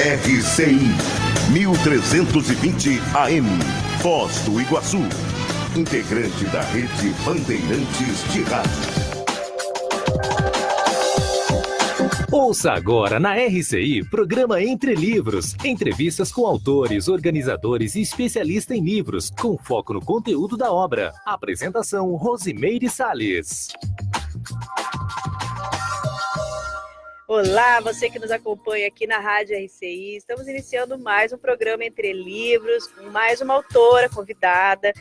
RCI 1320 AM, Foz do Iguaçu. Integrante da Rede Bandeirantes de Rádio. Ouça agora na RCI, programa Entre Livros. Entrevistas com autores, organizadores e especialistas em livros, com foco no conteúdo da obra. Apresentação, Rosimeire Salles. Olá, você que nos acompanha aqui na Rádio RCI. Estamos iniciando mais um programa Entre Livros, com mais uma autora convidada.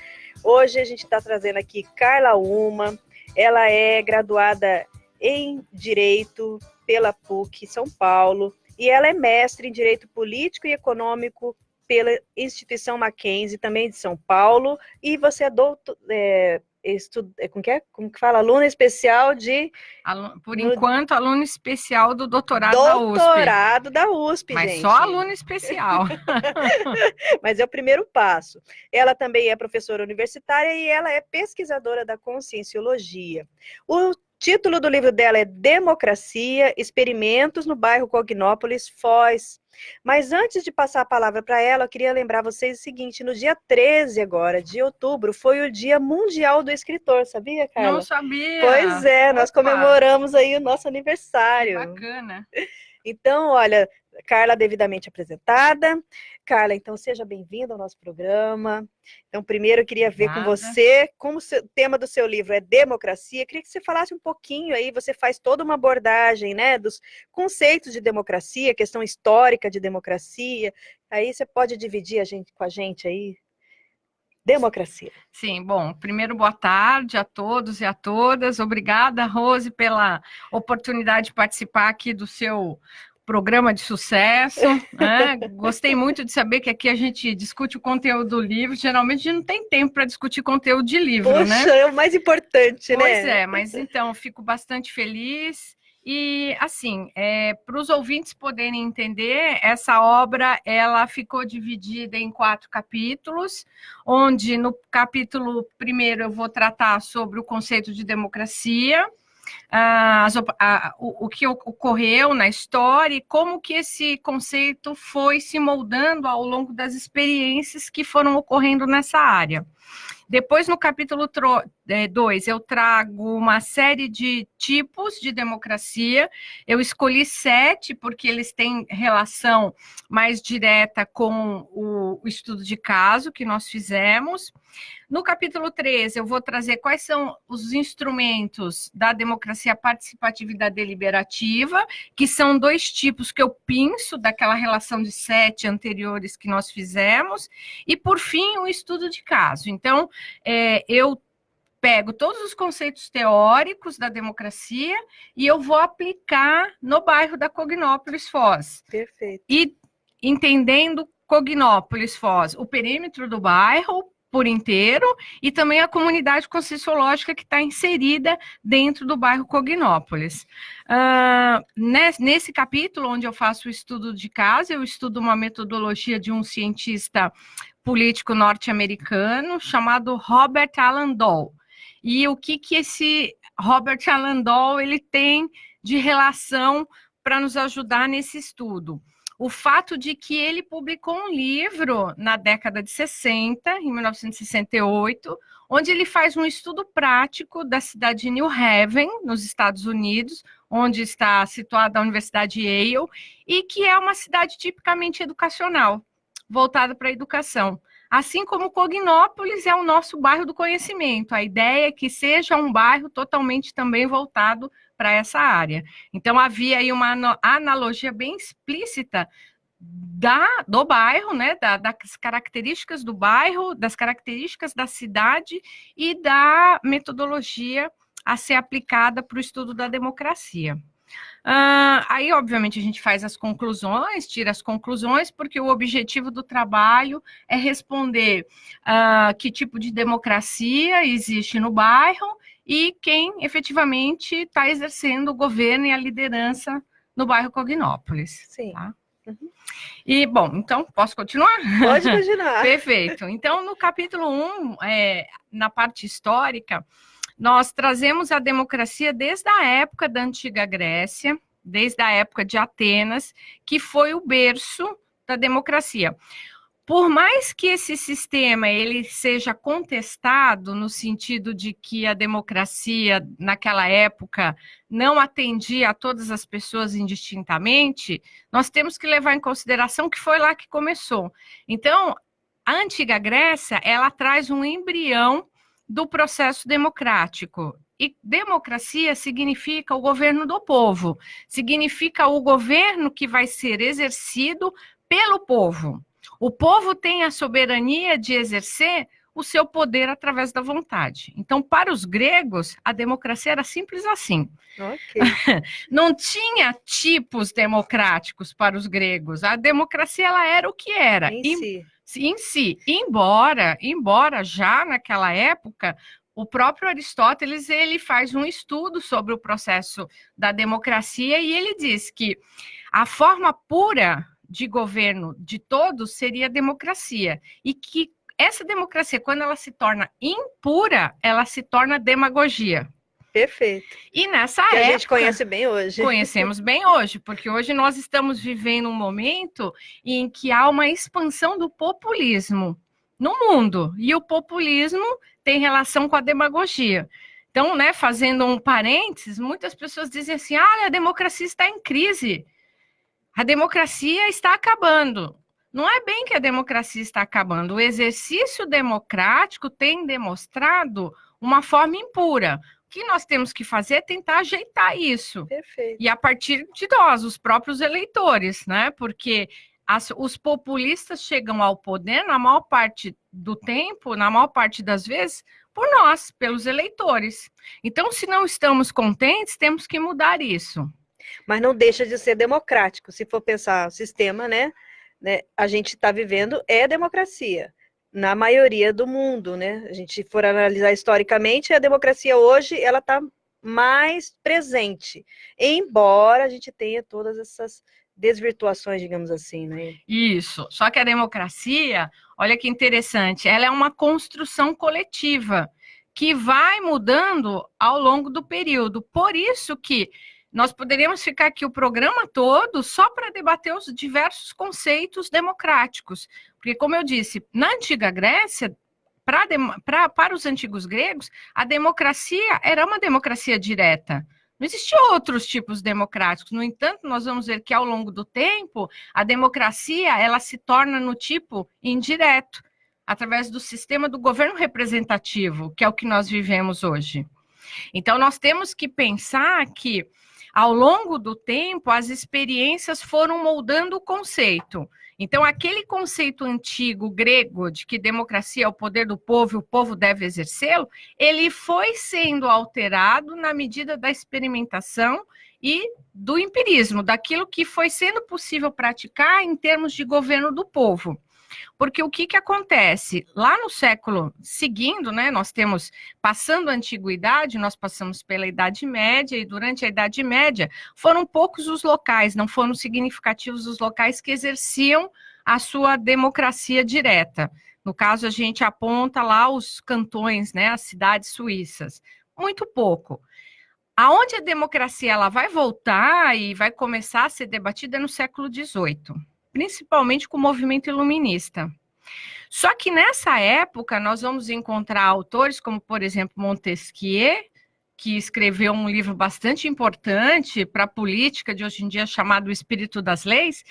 Hoje a gente está trazendo aqui Carla Uma. Ela é graduada em Direito pela PUC São Paulo e ela é mestre em Direito Político e Econômico pela Instituição Mackenzie, também de São Paulo, e você é como que fala? Aluna especial de... Enquanto, aluna especial do doutorado da USP. Doutorado da USP, mas gente. Só aluna especial. Mas é o primeiro passo. Ela também é professora universitária e ela é pesquisadora da Conscienciologia. O título do livro dela é Democracia, Experimentos no Bairro Cognópolis, Foz. Mas antes de passar a palavra para ela, eu queria lembrar vocês o seguinte: no dia 13 agora, de outubro, foi o Dia Mundial do Escritor, sabia, Carla? Não sabia! Pois é, nós comemoramos aí o nosso aniversário. Que bacana! Então, olha, Carla devidamente apresentada. Carla, então seja bem-vinda ao nosso programa. Então, primeiro eu queria ver com você, como o tema do seu livro é democracia, eu queria que você falasse um pouquinho aí, você faz toda uma abordagem, né, dos conceitos de democracia, questão histórica de democracia, aí você pode dividir com a gente aí. Democracia. Sim, bom, primeiro boa tarde a todos e a todas. Obrigada, Rose, pela oportunidade de participar aqui do seu programa de sucesso. Né? Gostei muito de saber que aqui a gente discute o conteúdo do livro. Geralmente a gente não tem tempo para discutir conteúdo de livro, Poxa, né? É o mais importante, né? Pois é, mas então, fico bastante feliz. E, assim, para os ouvintes poderem entender, essa obra, ela ficou dividida em 4 capítulos, onde no capítulo 1º eu vou tratar sobre o conceito de democracia, o que ocorreu na história e como que esse conceito foi se moldando ao longo das experiências que foram ocorrendo nessa área. Depois, no capítulo 2, eu trago uma série de tipos de democracia. Eu escolhi 7, porque eles têm relação mais direta com o estudo de caso que nós fizemos. No capítulo 3, eu vou trazer quais são os instrumentos da democracia participativa e da deliberativa, que são 2 tipos que eu pinço daquela relação de 7 anteriores que nós fizemos. E, por fim, o estudo de caso. Então, eu pego todos os conceitos teóricos da democracia e eu vou aplicar no bairro da Cognópolis, Foz. Perfeito. E entendendo Cognópolis, Foz, o perímetro do bairro por inteiro e também a comunidade conscienciológica que está inserida dentro do bairro Cognópolis. Nesse capítulo, onde eu faço o estudo de caso, eu estudo uma metodologia de um cientista político norte-americano chamado Robert Alan Doll. E o que esse Robert Alan Doll ele tem de relação para nos ajudar nesse estudo? O fato de que ele publicou um livro na década de 60, em 1968, onde ele faz um estudo prático da cidade de New Haven, nos Estados Unidos, onde está situada a Universidade Yale, e que é uma cidade tipicamente educacional, voltada para a educação. Assim como Cognópolis é o nosso bairro do conhecimento. A ideia é que seja um bairro totalmente também voltado para essa área. Então, havia aí uma analogia bem explícita do bairro, né, das características do bairro, das características da cidade e da metodologia a ser aplicada para o estudo da democracia. Aí, obviamente, a gente faz as conclusões, tira as conclusões, porque o objetivo do trabalho é responder que tipo de democracia existe no bairro e quem efetivamente está exercendo o governo e a liderança no bairro Cognópolis. Sim. Tá? Uhum. E, bom, então, posso continuar? Pode continuar. Perfeito. Então, no capítulo 1, na parte histórica, nós trazemos a democracia desde a época da Antiga Grécia, desde a época de Atenas, que foi o berço da democracia. Por mais que esse sistema ele seja contestado no sentido de que a democracia naquela época não atendia a todas as pessoas indistintamente, nós temos que levar em consideração que foi lá que começou. Então, a antiga Grécia, ela traz um embrião do processo democrático. E democracia significa o governo do povo, significa o governo que vai ser exercido pelo povo. O povo tem a soberania de exercer o seu poder através da vontade. Então, para os gregos, a democracia era simples assim. Ok. Não tinha tipos democráticos para os gregos. A democracia ela era o que era. Em si. Embora já naquela época, o próprio Aristóteles ele faz um estudo sobre o processo da democracia e ele diz que a forma pura de governo de todos seria a democracia. E que essa democracia, quando ela se torna impura, ela se torna demagogia. Perfeito. E nessa que época... a gente conhece bem hoje. Conhecemos bem hoje, porque hoje nós estamos vivendo um momento em que há uma expansão do populismo no mundo. E o populismo tem relação com a demagogia. Então, né, fazendo um parênteses, muitas pessoas dizem assim, a democracia está em crise. A democracia está acabando. Não é bem que a democracia está acabando. O exercício democrático tem demonstrado uma forma impura. O que nós temos que fazer é tentar ajeitar isso. Perfeito. E a partir de nós, os próprios eleitores, né? Porque os populistas chegam ao poder, na maior parte do tempo, na maior parte das vezes, por nós, pelos eleitores. Então, se não estamos contentes, temos que mudar isso. Mas não deixa de ser democrático. Se for pensar o sistema, né, a gente está vivendo é democracia, na maioria do mundo, né? A gente for analisar historicamente, a democracia hoje, ela está mais presente, embora a gente tenha todas essas desvirtuações, digamos assim, né? Isso, só que a democracia, olha que interessante, ela é uma construção coletiva, que vai mudando ao longo do período, por isso que nós poderíamos ficar aqui o programa todo só para debater os diversos conceitos democráticos. Porque, como eu disse, na antiga Grécia, para os antigos gregos, a democracia era uma democracia direta. Não existiam outros tipos democráticos. No entanto, nós vamos ver que, ao longo do tempo, a democracia ela se torna no tipo indireto, através do sistema do governo representativo, que é o que nós vivemos hoje. Então, nós temos que pensar que, ao longo do tempo, as experiências foram moldando o conceito. Então, aquele conceito antigo grego de que democracia é o poder do povo e o povo deve exercê-lo, ele foi sendo alterado na medida da experimentação e do empirismo, daquilo que foi sendo possível praticar em termos de governo do povo. Porque o que acontece? Lá no século seguindo, né, nós temos, passando a antiguidade, nós passamos pela Idade Média, e durante a Idade Média foram poucos os locais, não foram significativos os locais que exerciam a sua democracia direta. No caso, a gente aponta lá os cantões, né, as cidades suíças. Muito pouco. Aonde a democracia ela vai voltar e vai começar a ser debatida é no século XVIII. Principalmente com o movimento iluminista. Só que nessa época nós vamos encontrar autores como, por exemplo, Montesquieu, que escreveu um livro bastante importante para a política de hoje em dia chamado O Espírito das Leis,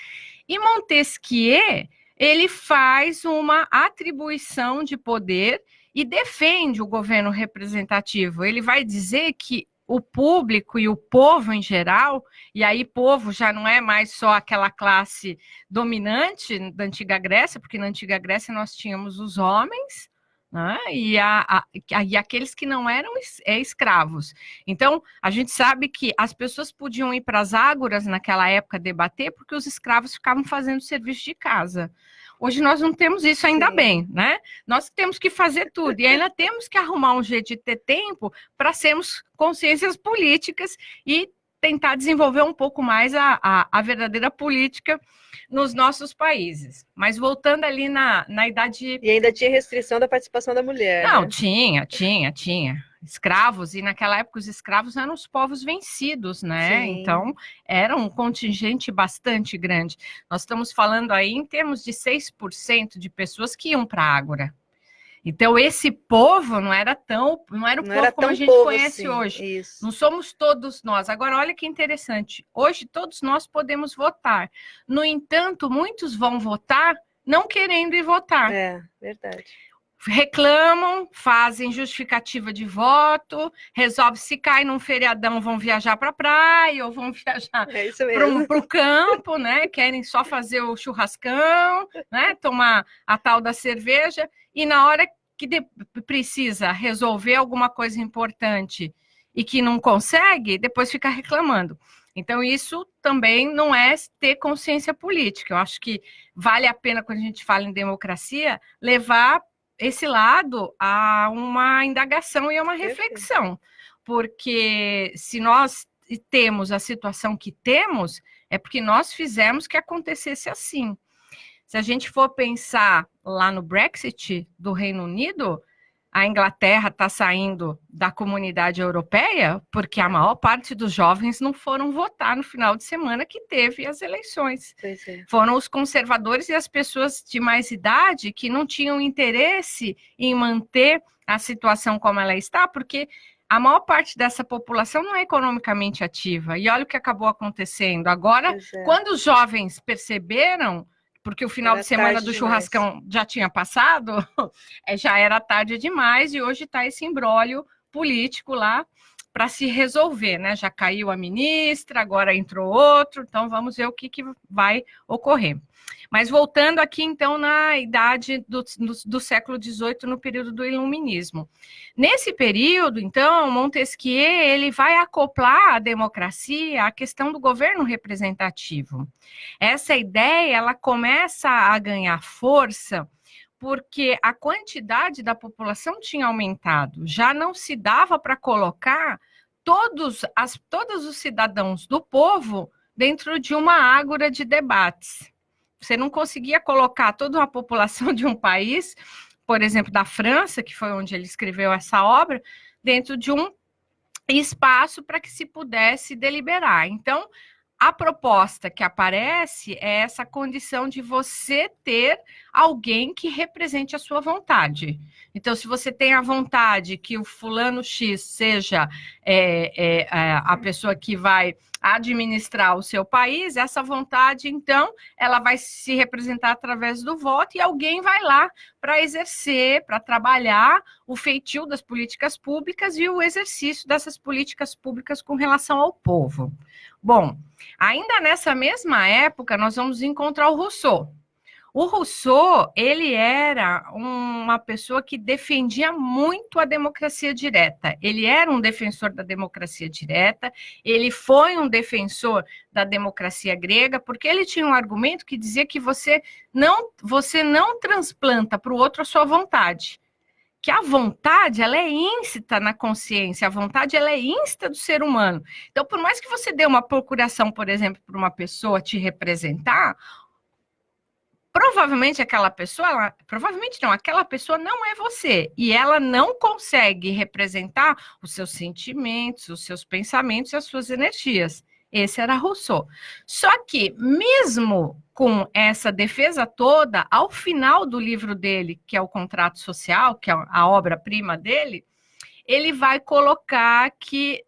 e Montesquieu, ele faz uma atribuição de poder e defende o governo representativo. Ele vai dizer que o público e o povo em geral, e aí povo já não é mais só aquela classe dominante da antiga Grécia, porque na antiga Grécia nós tínhamos os homens, né, e aqueles que não eram escravos. Então, a gente sabe que as pessoas podiam ir para as ágoras naquela época debater, porque os escravos ficavam fazendo serviço de casa. Hoje nós não temos isso ainda Sim. bem, né? Nós temos que fazer tudo e ainda temos que arrumar um jeito de ter tempo para sermos consciências políticas e tentar desenvolver um pouco mais a verdadeira política nos nossos países. Mas voltando ali na idade... E ainda tinha restrição da participação da mulher. Não, né? tinha. escravos, e naquela época os escravos eram os povos vencidos, né? Sim. Então, era um contingente bastante grande. Nós estamos falando aí em termos de 6% de pessoas que iam para a Ágora. Então, esse povo não era o povo como a gente conhece assim. hoje. Isso. Não somos todos nós. Agora, olha que interessante. Hoje, todos nós podemos votar. No entanto, muitos vão votar não querendo ir votar. É, verdade. Reclamam, fazem justificativa de voto, resolve se cai num feriadão, vão viajar para a praia ou vão viajar para o campo, né? Querem só fazer o churrascão, né? Tomar a tal da cerveja, e na hora que precisa resolver alguma coisa importante e que não consegue, depois fica reclamando. Então, isso também não é ter consciência política. Eu acho que vale a pena, quando a gente fala em democracia, levar esse lado a uma indagação e a uma reflexão, porque se nós temos a situação que temos, é porque nós fizemos que acontecesse assim. Se a gente for pensar lá no Brexit do Reino Unido, a Inglaterra está saindo da comunidade europeia porque a maior parte dos jovens não foram votar no final de semana que teve as eleições. Foram os conservadores e as pessoas de mais idade que não tinham interesse em manter a situação como ela está, porque a maior parte dessa população não é economicamente ativa. E olha o que acabou acontecendo. Agora, quando os jovens perceberam, porque o final de semana do churrascão já tinha passado, já era tarde demais, e hoje está esse imbróglio político lá para se resolver, né? Já caiu a ministra, agora entrou outro, então vamos ver o que vai ocorrer. Mas voltando aqui, então, na idade do século XVIII, no período do Iluminismo. Nesse período, então, Montesquieu ele vai acoplar a democracia à questão do governo representativo. Essa ideia ela começa a ganhar força porque a quantidade da população tinha aumentado. Já não se dava para colocar todos os cidadãos do povo dentro de uma ágora de debates. Você não conseguia colocar toda a população de um país, por exemplo, da França, que foi onde ele escreveu essa obra, dentro de um espaço para que se pudesse deliberar. Então, a proposta que aparece é essa condição de você ter alguém que represente a sua vontade. Então, se você tem a vontade que o fulano X seja a pessoa que vai administrar o seu país, essa vontade, então, ela vai se representar através do voto e alguém vai lá para exercer, para trabalhar o feitio das políticas públicas e o exercício dessas políticas públicas com relação ao povo. Bom, ainda nessa mesma época, nós vamos encontrar o Rousseau. O Rousseau, ele era uma pessoa que defendia muito a democracia direta. Ele era um defensor da democracia direta, ele foi um defensor da democracia grega, porque ele tinha um argumento que dizia que você não transplanta para o outro a sua vontade. Que a vontade, ela é íncita na consciência, a vontade, ela é íncita do ser humano. Então, por mais que você dê uma procuração, por exemplo, para uma pessoa te representar, provavelmente aquela pessoa não é você, e ela não consegue representar os seus sentimentos, os seus pensamentos e as suas energias. Esse era Rousseau. Só que, mesmo com essa defesa toda, ao final do livro dele, que é o Contrato Social, que é a obra-prima dele, ele vai colocar que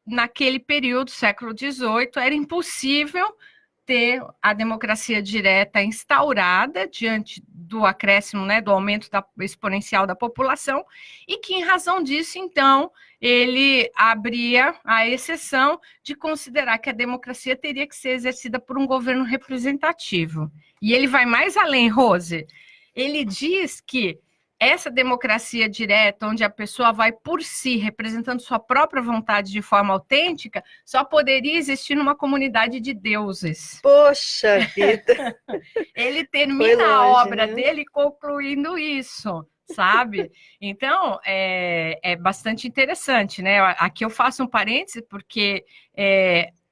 naquele período, século XVIII, era impossível ter a democracia direta instaurada diante do acréscimo, né, do aumento exponencial da população, e que, em razão disso, então, ele abria a exceção de considerar que a democracia teria que ser exercida por um governo representativo. E ele vai mais além, Rose. Ele diz que essa democracia direta, onde a pessoa vai por si, representando sua própria vontade de forma autêntica, só poderia existir numa comunidade de deuses. Poxa vida! Ele termina a obra dele concluindo isso, sabe? Então, é bastante interessante, né? Aqui eu faço um parêntese, porque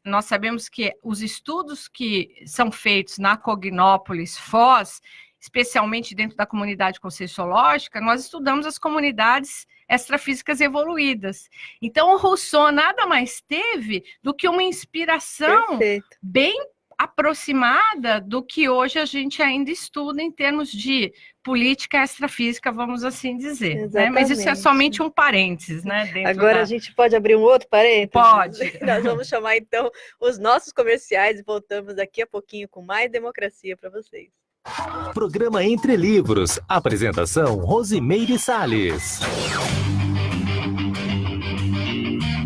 nós sabemos que os estudos que são feitos na Cognópolis, Foz, especialmente dentro da comunidade conscienciológica, nós estudamos as comunidades extrafísicas evoluídas. Então, o Rousseau nada mais teve do que uma inspiração bem aproximada do que hoje a gente ainda estuda em termos de política extrafísica, vamos assim dizer. Né? Mas isso é somente um parênteses, né? Agora a gente pode abrir um outro parênteses? Pode. Nós vamos chamar, então, os nossos comerciais e voltamos daqui a pouquinho com mais democracia para vocês. Programa Entre Livros. Apresentação, Rosimeire Salles.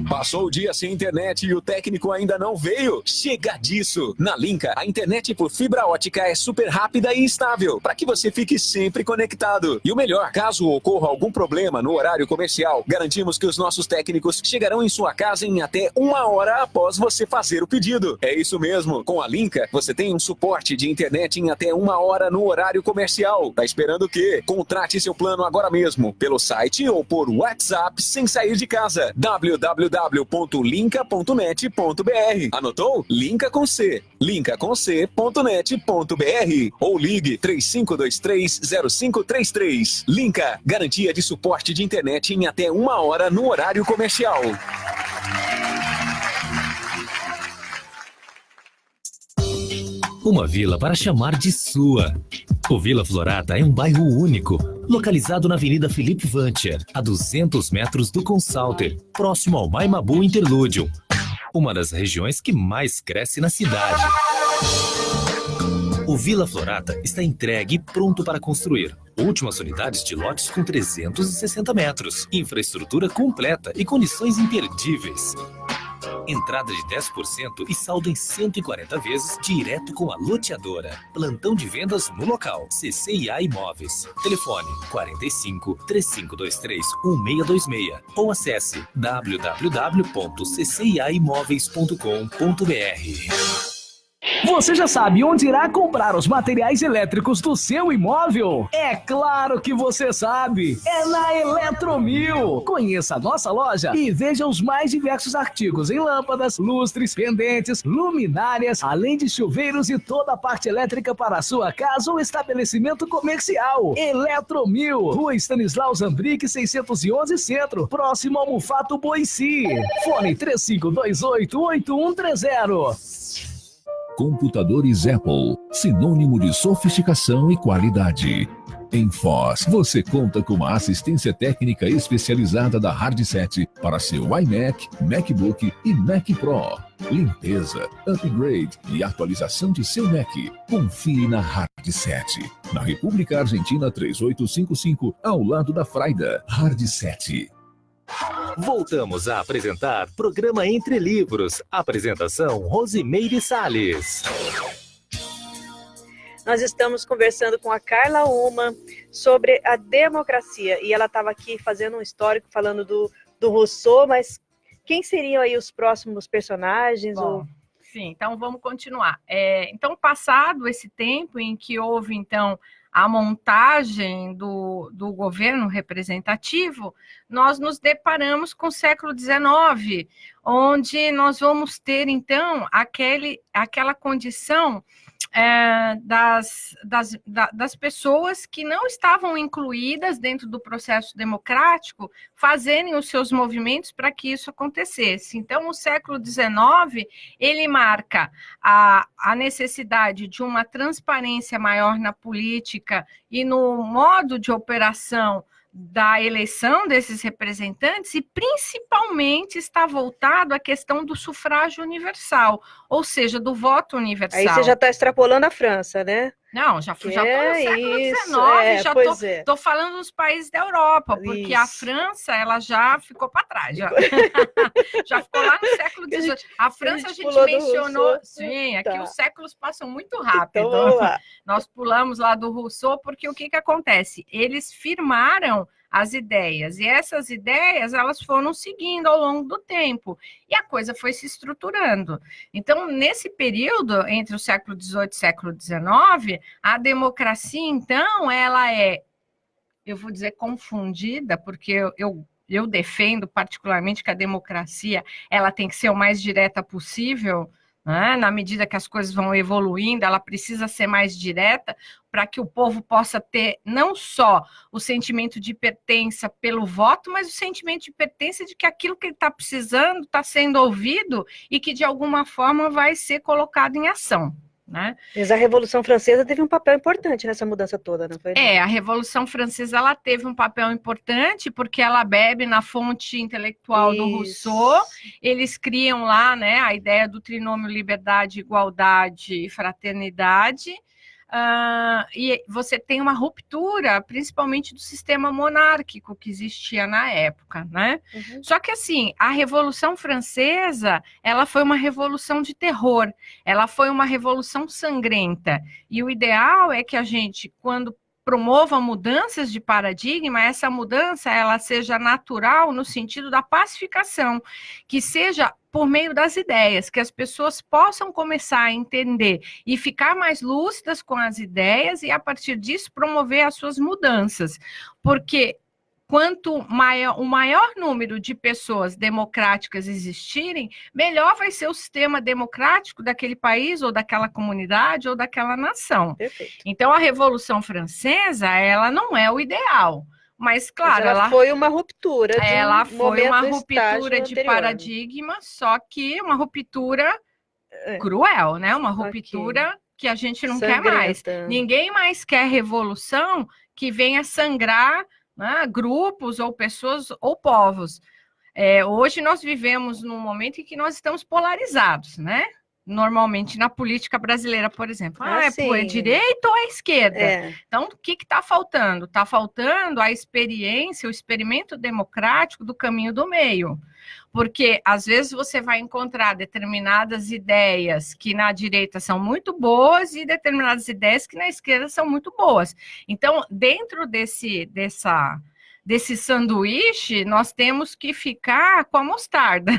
Passou o dia sem internet e o técnico ainda não veio? Chega disso! Na Linka, a internet por fibra ótica é super rápida e estável, para que você fique sempre conectado. E o melhor, caso ocorra algum problema no horário comercial, garantimos que os nossos técnicos chegarão em sua casa em até 1 hora após você fazer o pedido. É isso mesmo, com a Linka, você tem um suporte de internet em até 1 hora no horário comercial. Tá esperando o quê? Contrate seu plano agora mesmo, pelo site ou por WhatsApp sem sair de casa. www.linka.net.br. Anotou? Linka com C. linkacomc.net.br ou ligue 35230533. Linka, garantia de suporte de internet em até 1 hora no horário comercial. Uma vila para chamar de sua. O Vila Florata é um bairro único, localizado na Avenida Felipe Vancher, a 200 metros do Consalter, próximo ao Maimabu Interlúdio, uma das regiões que mais cresce na cidade. O Vila Florata está entregue e pronto para construir. Últimas unidades de lotes com 360 metros, infraestrutura completa e condições imperdíveis. Entrada de 10% e saldo em 140 vezes direto com a loteadora. Plantão de vendas no local. CCIA Imóveis. Telefone 45 3523 1626 ou acesse www.cciaimoveis.com.br. Você já sabe onde irá comprar os materiais elétricos do seu imóvel? É claro que você sabe! É na Eletromil! Conheça a nossa loja e veja os mais diversos artigos em lâmpadas, lustres, pendentes, luminárias, além de chuveiros e toda a parte elétrica para a sua casa ou estabelecimento comercial. Eletromil, Rua Stanislau Zambrick, 611 Centro, próximo ao Mufato Boici. Fone 3528-8130. Computadores Apple, sinônimo de sofisticação e qualidade. Em Foz, você conta com uma assistência técnica especializada da Hardset para seu iMac, MacBook e Mac Pro. Limpeza, upgrade e atualização de seu Mac. Confie na Hardset. Na República Argentina 3855, ao lado da Fraida. Hardset. Voltamos a apresentar Programa Entre Livros. Apresentação, Rosimeire Salles. Nós estamos conversando com a Carla Uma sobre a democracia. E ela estava aqui fazendo um histórico, falando do Rousseau, mas quem seriam aí os próximos personagens? Bom, sim, então vamos continuar. Então, passado esse tempo em que houve, então, a montagem do governo representativo, nós nos deparamos com o século XIX, onde nós vamos ter, então, aquela condição das pessoas que não estavam incluídas dentro do processo democrático fazerem os seus movimentos para que isso acontecesse. Então, o século XIX, ele marca a necessidade de uma transparência maior na política e no modo de operação da eleição desses representantes e principalmente está voltado à questão do sufrágio universal, ou seja, do voto universal. Aí você já está extrapolando a França, né? Não, já estou no século XIX, já estou falando dos países da Europa, porque a França ela já ficou para trás, já ficou lá no século XVIII. A França a gente mencionou, sim, aqui os séculos passam muito rápido. Então, nós pulamos lá do Rousseau, porque o que acontece? Eles firmaram as ideias, e essas ideias elas foram seguindo ao longo do tempo, e a coisa foi se estruturando. Então, nesse período, entre o século XVIII e o século XIX, a democracia, então, ela é, eu vou dizer, confundida, porque eu defendo particularmente que a democracia ela tem que ser o mais direta possível, né? Na medida que as coisas vão evoluindo, ela precisa ser mais direta, para que o povo possa ter não só o sentimento de pertença pelo voto, mas o sentimento de pertença de que aquilo que ele está precisando está sendo ouvido e que, de alguma forma, vai ser colocado em ação, né? Mas a Revolução Francesa teve um papel importante nessa mudança toda, não foi? A Revolução Francesa ela teve um papel importante porque ela bebe na fonte intelectual do Rousseau. Eles criam lá, né, a ideia do trinômio liberdade, igualdade e fraternidade. E você tem uma ruptura, principalmente do sistema monárquico que existia na época, né? Só que, assim, a Revolução Francesa, ela foi uma revolução de terror, ela foi uma revolução sangrenta, e o ideal é que a gente, quando promova mudanças de paradigma, essa mudança ela seja natural no sentido da pacificação, que seja por meio das ideias, que as pessoas possam começar a entender e ficar mais lúcidas com as ideias e, a partir disso, promover as suas mudanças. Porque quanto maior, o maior número de pessoas democráticas existirem, melhor vai ser o sistema democrático daquele país, ou daquela comunidade, ou daquela nação. Perfeito. Então, a Revolução Francesa, ela não é o ideal. Mas, claro, ela foi uma ruptura. Ela foi uma ruptura de anterior, paradigma, só que uma ruptura cruel, né? Uma ruptura que a gente não quer mais. Ninguém mais quer revolução que venha sangrar, né, grupos ou pessoas ou povos. Hoje nós vivemos num momento em que nós estamos polarizados, né? Normalmente na política brasileira, por exemplo. É direita ou é esquerda? Então, o que está faltando? Está faltando a experiência, o experimento democrático do caminho do meio. Porque, às vezes, você vai encontrar determinadas ideias que na direita são muito boas e determinadas ideias que na esquerda são muito boas. Então, dentro desse sanduíche, nós temos que ficar com a mostarda.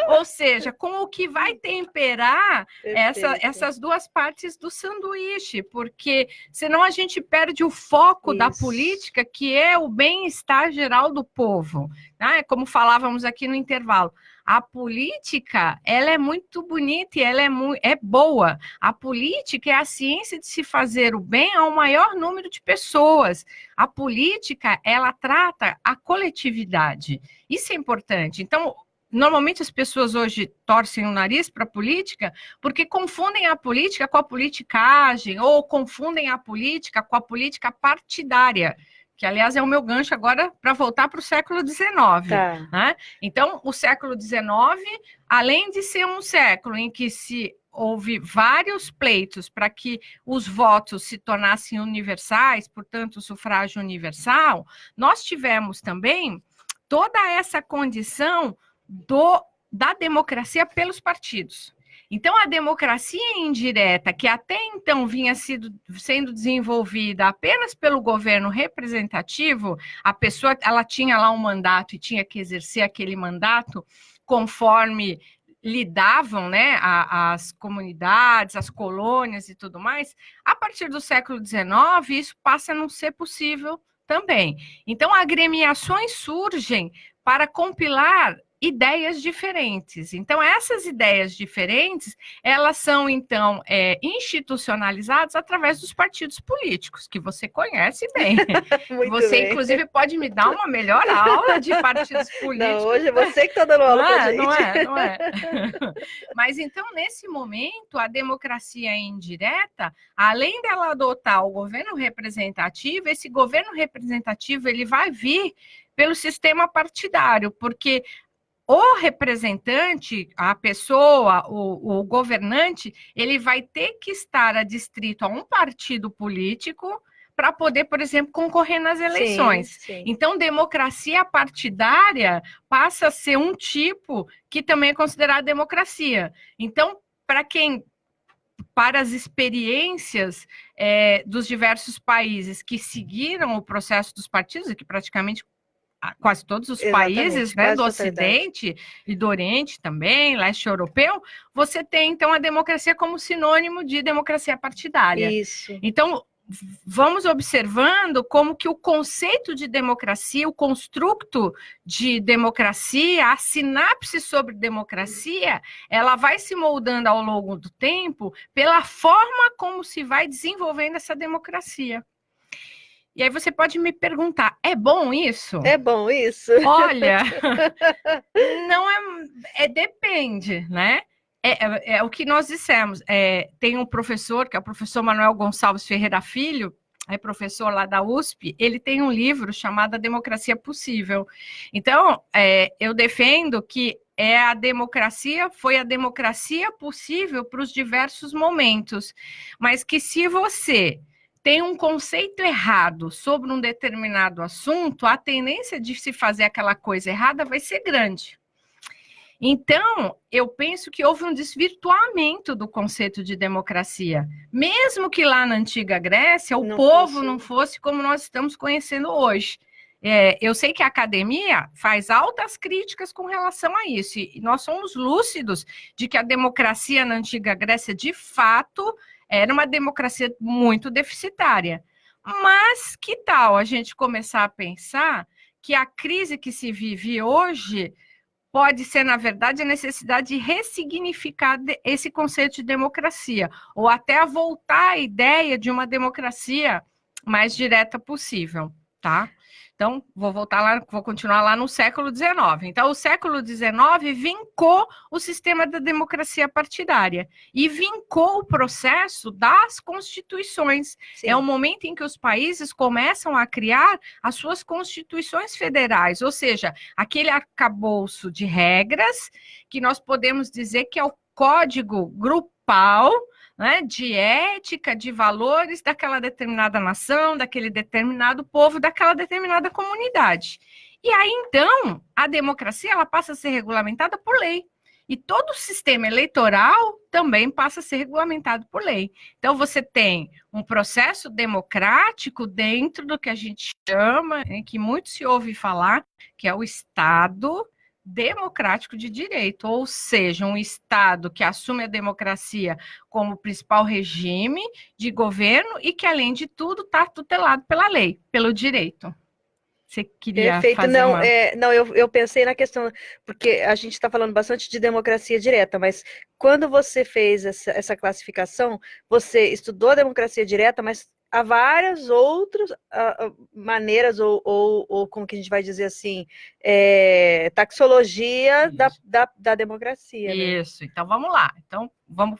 ou seja, com o que vai temperar essas duas partes do sanduíche, porque senão a gente perde o foco da política, que é o bem-estar geral do povo, né? Como falávamos aqui no intervalo. A política, ela é muito bonita e ela é boa. A política é a ciência de se fazer o bem ao maior número de pessoas. A política, ela trata a coletividade. Isso é importante. Então, normalmente as pessoas hoje torcem o nariz para a política porque confundem a política com a politicagem ou confundem a política com a política partidária, que, aliás, é o meu gancho agora para voltar para o século XIX. Né? Então, o século XIX, além de ser um século em que houve vários pleitos para que os votos se tornassem universais, portanto, o sufrágio universal, nós tivemos também toda essa condição da democracia pelos partidos. Então, a democracia indireta, que até então vinha sendo desenvolvida apenas pelo governo representativo, a pessoa ela tinha lá um mandato e tinha que exercer aquele mandato conforme lidavam, né, as comunidades, as colônias e tudo mais. A partir do século XIX, isso passa a não ser possível também. Então, agremiações surgem para compilar ideias diferentes. Então, essas ideias diferentes, elas são, então, institucionalizadas através dos partidos políticos, que você conhece bem. Você, inclusive, pode me dar uma melhor aula de partidos políticos. Não, hoje é você que está dando aula para a gente. Não é. Mas, então, nesse momento, a democracia indireta, além dela adotar o governo representativo, esse governo representativo ele vai vir pelo sistema partidário, porque o representante, a pessoa, o governante, ele vai ter que estar adstrito a um partido político para poder, por exemplo, concorrer nas eleições. Sim. Então, democracia partidária passa a ser um tipo que também é considerado democracia. Então, para as experiências dos diversos países que seguiram o processo dos partidos, e que praticamente quase todos os países, né, do Ocidente e do Oriente também, leste europeu, você tem, então, a democracia como sinônimo de democracia partidária. Isso. Então, vamos observando como que o conceito de democracia, o construto de democracia, a sinapse sobre democracia, ela vai se moldando ao longo do tempo pela forma como se vai desenvolvendo essa democracia. E aí você pode me perguntar, é bom isso? É bom isso? Olha, não depende, né? É o que nós dissemos. Tem um professor, que é o professor Manuel Gonçalves Ferreira Filho, é professor lá da USP, ele tem um livro chamado A Democracia Possível. Então, eu defendo que foi a democracia possível para os diversos momentos, mas que se você tem um conceito errado sobre um determinado assunto, a tendência de se fazer aquela coisa errada vai ser grande. Então, eu penso que houve um desvirtuamento do conceito de democracia. Mesmo que lá na antiga Grécia, o povo não fosse como nós estamos conhecendo hoje. Eu sei que a academia faz altas críticas com relação a isso, e nós somos lúcidos de que a democracia na antiga Grécia, de fato, era uma democracia muito deficitária. Mas que tal a gente começar a pensar que a crise que se vive hoje pode ser, na verdade, a necessidade de ressignificar esse conceito de democracia, ou até a voltar à ideia de uma democracia mais direta possível, tá? Então, vou continuar lá no século XIX. Então, o século XIX vincou o sistema da democracia partidária e vincou o processo das constituições. Sim. É o momento em que os países começam a criar as suas constituições federais, ou seja, aquele arcabouço de regras que nós podemos dizer que é o código grupal, né, de ética, de valores daquela determinada nação, daquele determinado povo, daquela determinada comunidade. E aí, então, a democracia ela passa a ser regulamentada por lei. E todo o sistema eleitoral também passa a ser regulamentado por lei. Então, você tem um processo democrático dentro do que a gente chama, que muito se ouve falar, que é o Estado democrático de direito, ou seja, um Estado que assume a democracia como principal regime de governo e que, além de tudo, está tutelado pela lei, pelo direito. Você queria fazer eu pensei na questão, porque a gente está falando bastante de democracia direta, mas quando você fez essa classificação, você estudou a democracia direta, mas há várias outras maneiras, ou como que a gente vai dizer assim, taxologia da democracia. Né? Isso, então vamos lá. Então,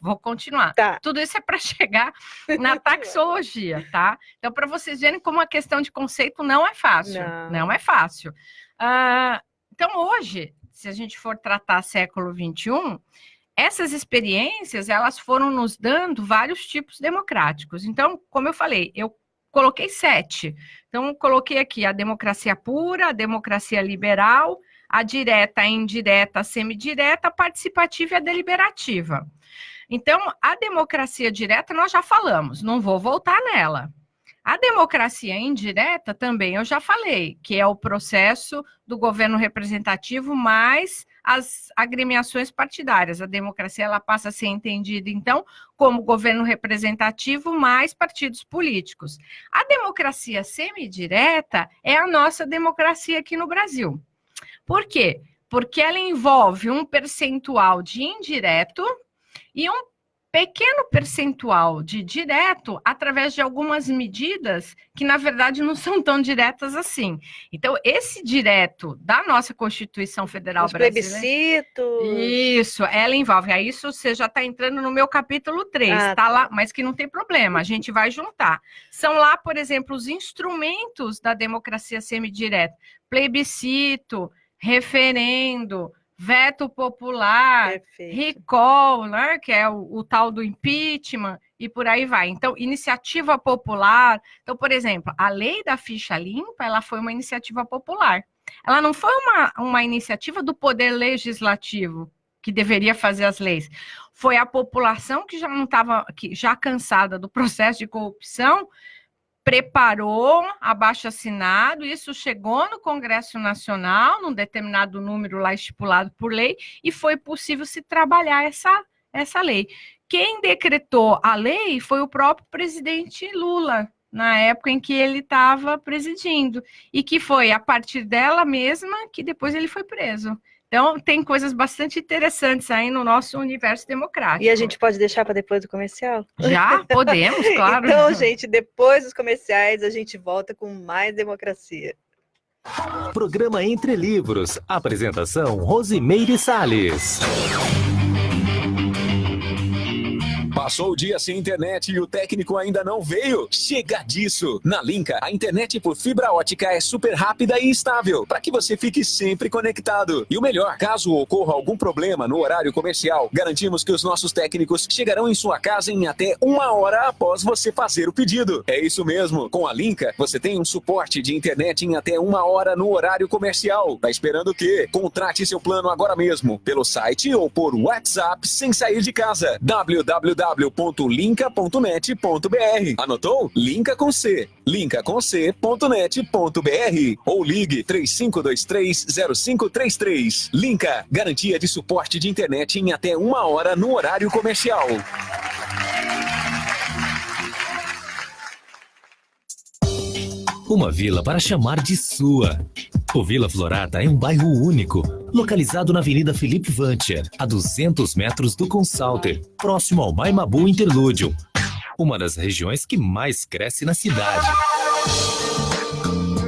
vou continuar. Tá. Tudo isso é para chegar na taxologia, tá? Então, para vocês verem como a questão de conceito não é fácil. Não é fácil. Então, hoje, se a gente for tratar século XXI, essas experiências, elas foram nos dando vários tipos democráticos. Então, como eu falei, eu coloquei 7. Então, coloquei aqui a democracia pura, a democracia liberal, a direta, a indireta, a semidireta, a participativa e a deliberativa. Então, a democracia direta nós já falamos, não vou voltar nela. A democracia indireta também eu já falei, que é o processo do governo representativo mais as agremiações partidárias. A democracia ela passa a ser entendida, então, como governo representativo mais partidos políticos. A democracia semidireta é a nossa democracia aqui no Brasil. Por quê? Porque ela envolve um percentual de indireto e um pequeno percentual de direto através de algumas medidas que, na verdade, não são tão diretas assim. Então, esse direto da nossa Constituição Federal Brasileira... plebiscitos... Isso, ela envolve. Aí isso você já está entrando no meu capítulo 3, tá lá, mas que não tem problema, a gente vai juntar. São lá, por exemplo, os instrumentos da democracia semidireta. Plebiscito, referendo... veto popular, recall, né, que é o tal do impeachment, e por aí vai. Então, iniciativa popular. Então, por exemplo, a lei da ficha limpa, ela foi uma iniciativa popular. Ela não foi uma iniciativa do poder legislativo, que deveria fazer as leis. Foi a população que já não estava, já cansada do processo de corrupção, preparou abaixo-assinado, isso chegou no Congresso Nacional, num determinado número lá estipulado por lei, e foi possível se trabalhar essa lei. Quem decretou a lei foi o próprio presidente Lula, na época em que ele estava presidindo, e que foi a partir dela mesma que depois ele foi preso. Então, tem coisas bastante interessantes aí no nosso universo democrático. E a gente pode deixar para depois do comercial? Já? Podemos, claro. Então, gente, depois dos comerciais, a gente volta com mais democracia. Programa Entre Livros. Apresentação Rosimeire Salles. Passou o dia sem internet e o técnico ainda não veio? Chega disso! Na Linka, a internet por fibra ótica é super rápida e estável, para que você fique sempre conectado. E o melhor, caso ocorra algum problema no horário comercial, garantimos que os nossos técnicos chegarão em sua casa em até 1 hora após você fazer o pedido. É isso mesmo, com a Linka, você tem um suporte de internet em até 1 hora no horário comercial. Tá esperando o quê? Contrate seu plano agora mesmo, pelo site ou por WhatsApp sem sair de casa. www.linka.net.br. Anotou? Linka com C. linkaconc.net.br ou ligue 35230533. Linka, garantia de suporte de internet em até 1 hora no horário comercial. Uma vila para chamar de sua. O Vila Florata é um bairro único, localizado na Avenida Felipe Vancher, a 200 metros do Consalter, próximo ao Maimabu Interlúdio, uma das regiões que mais cresce na cidade.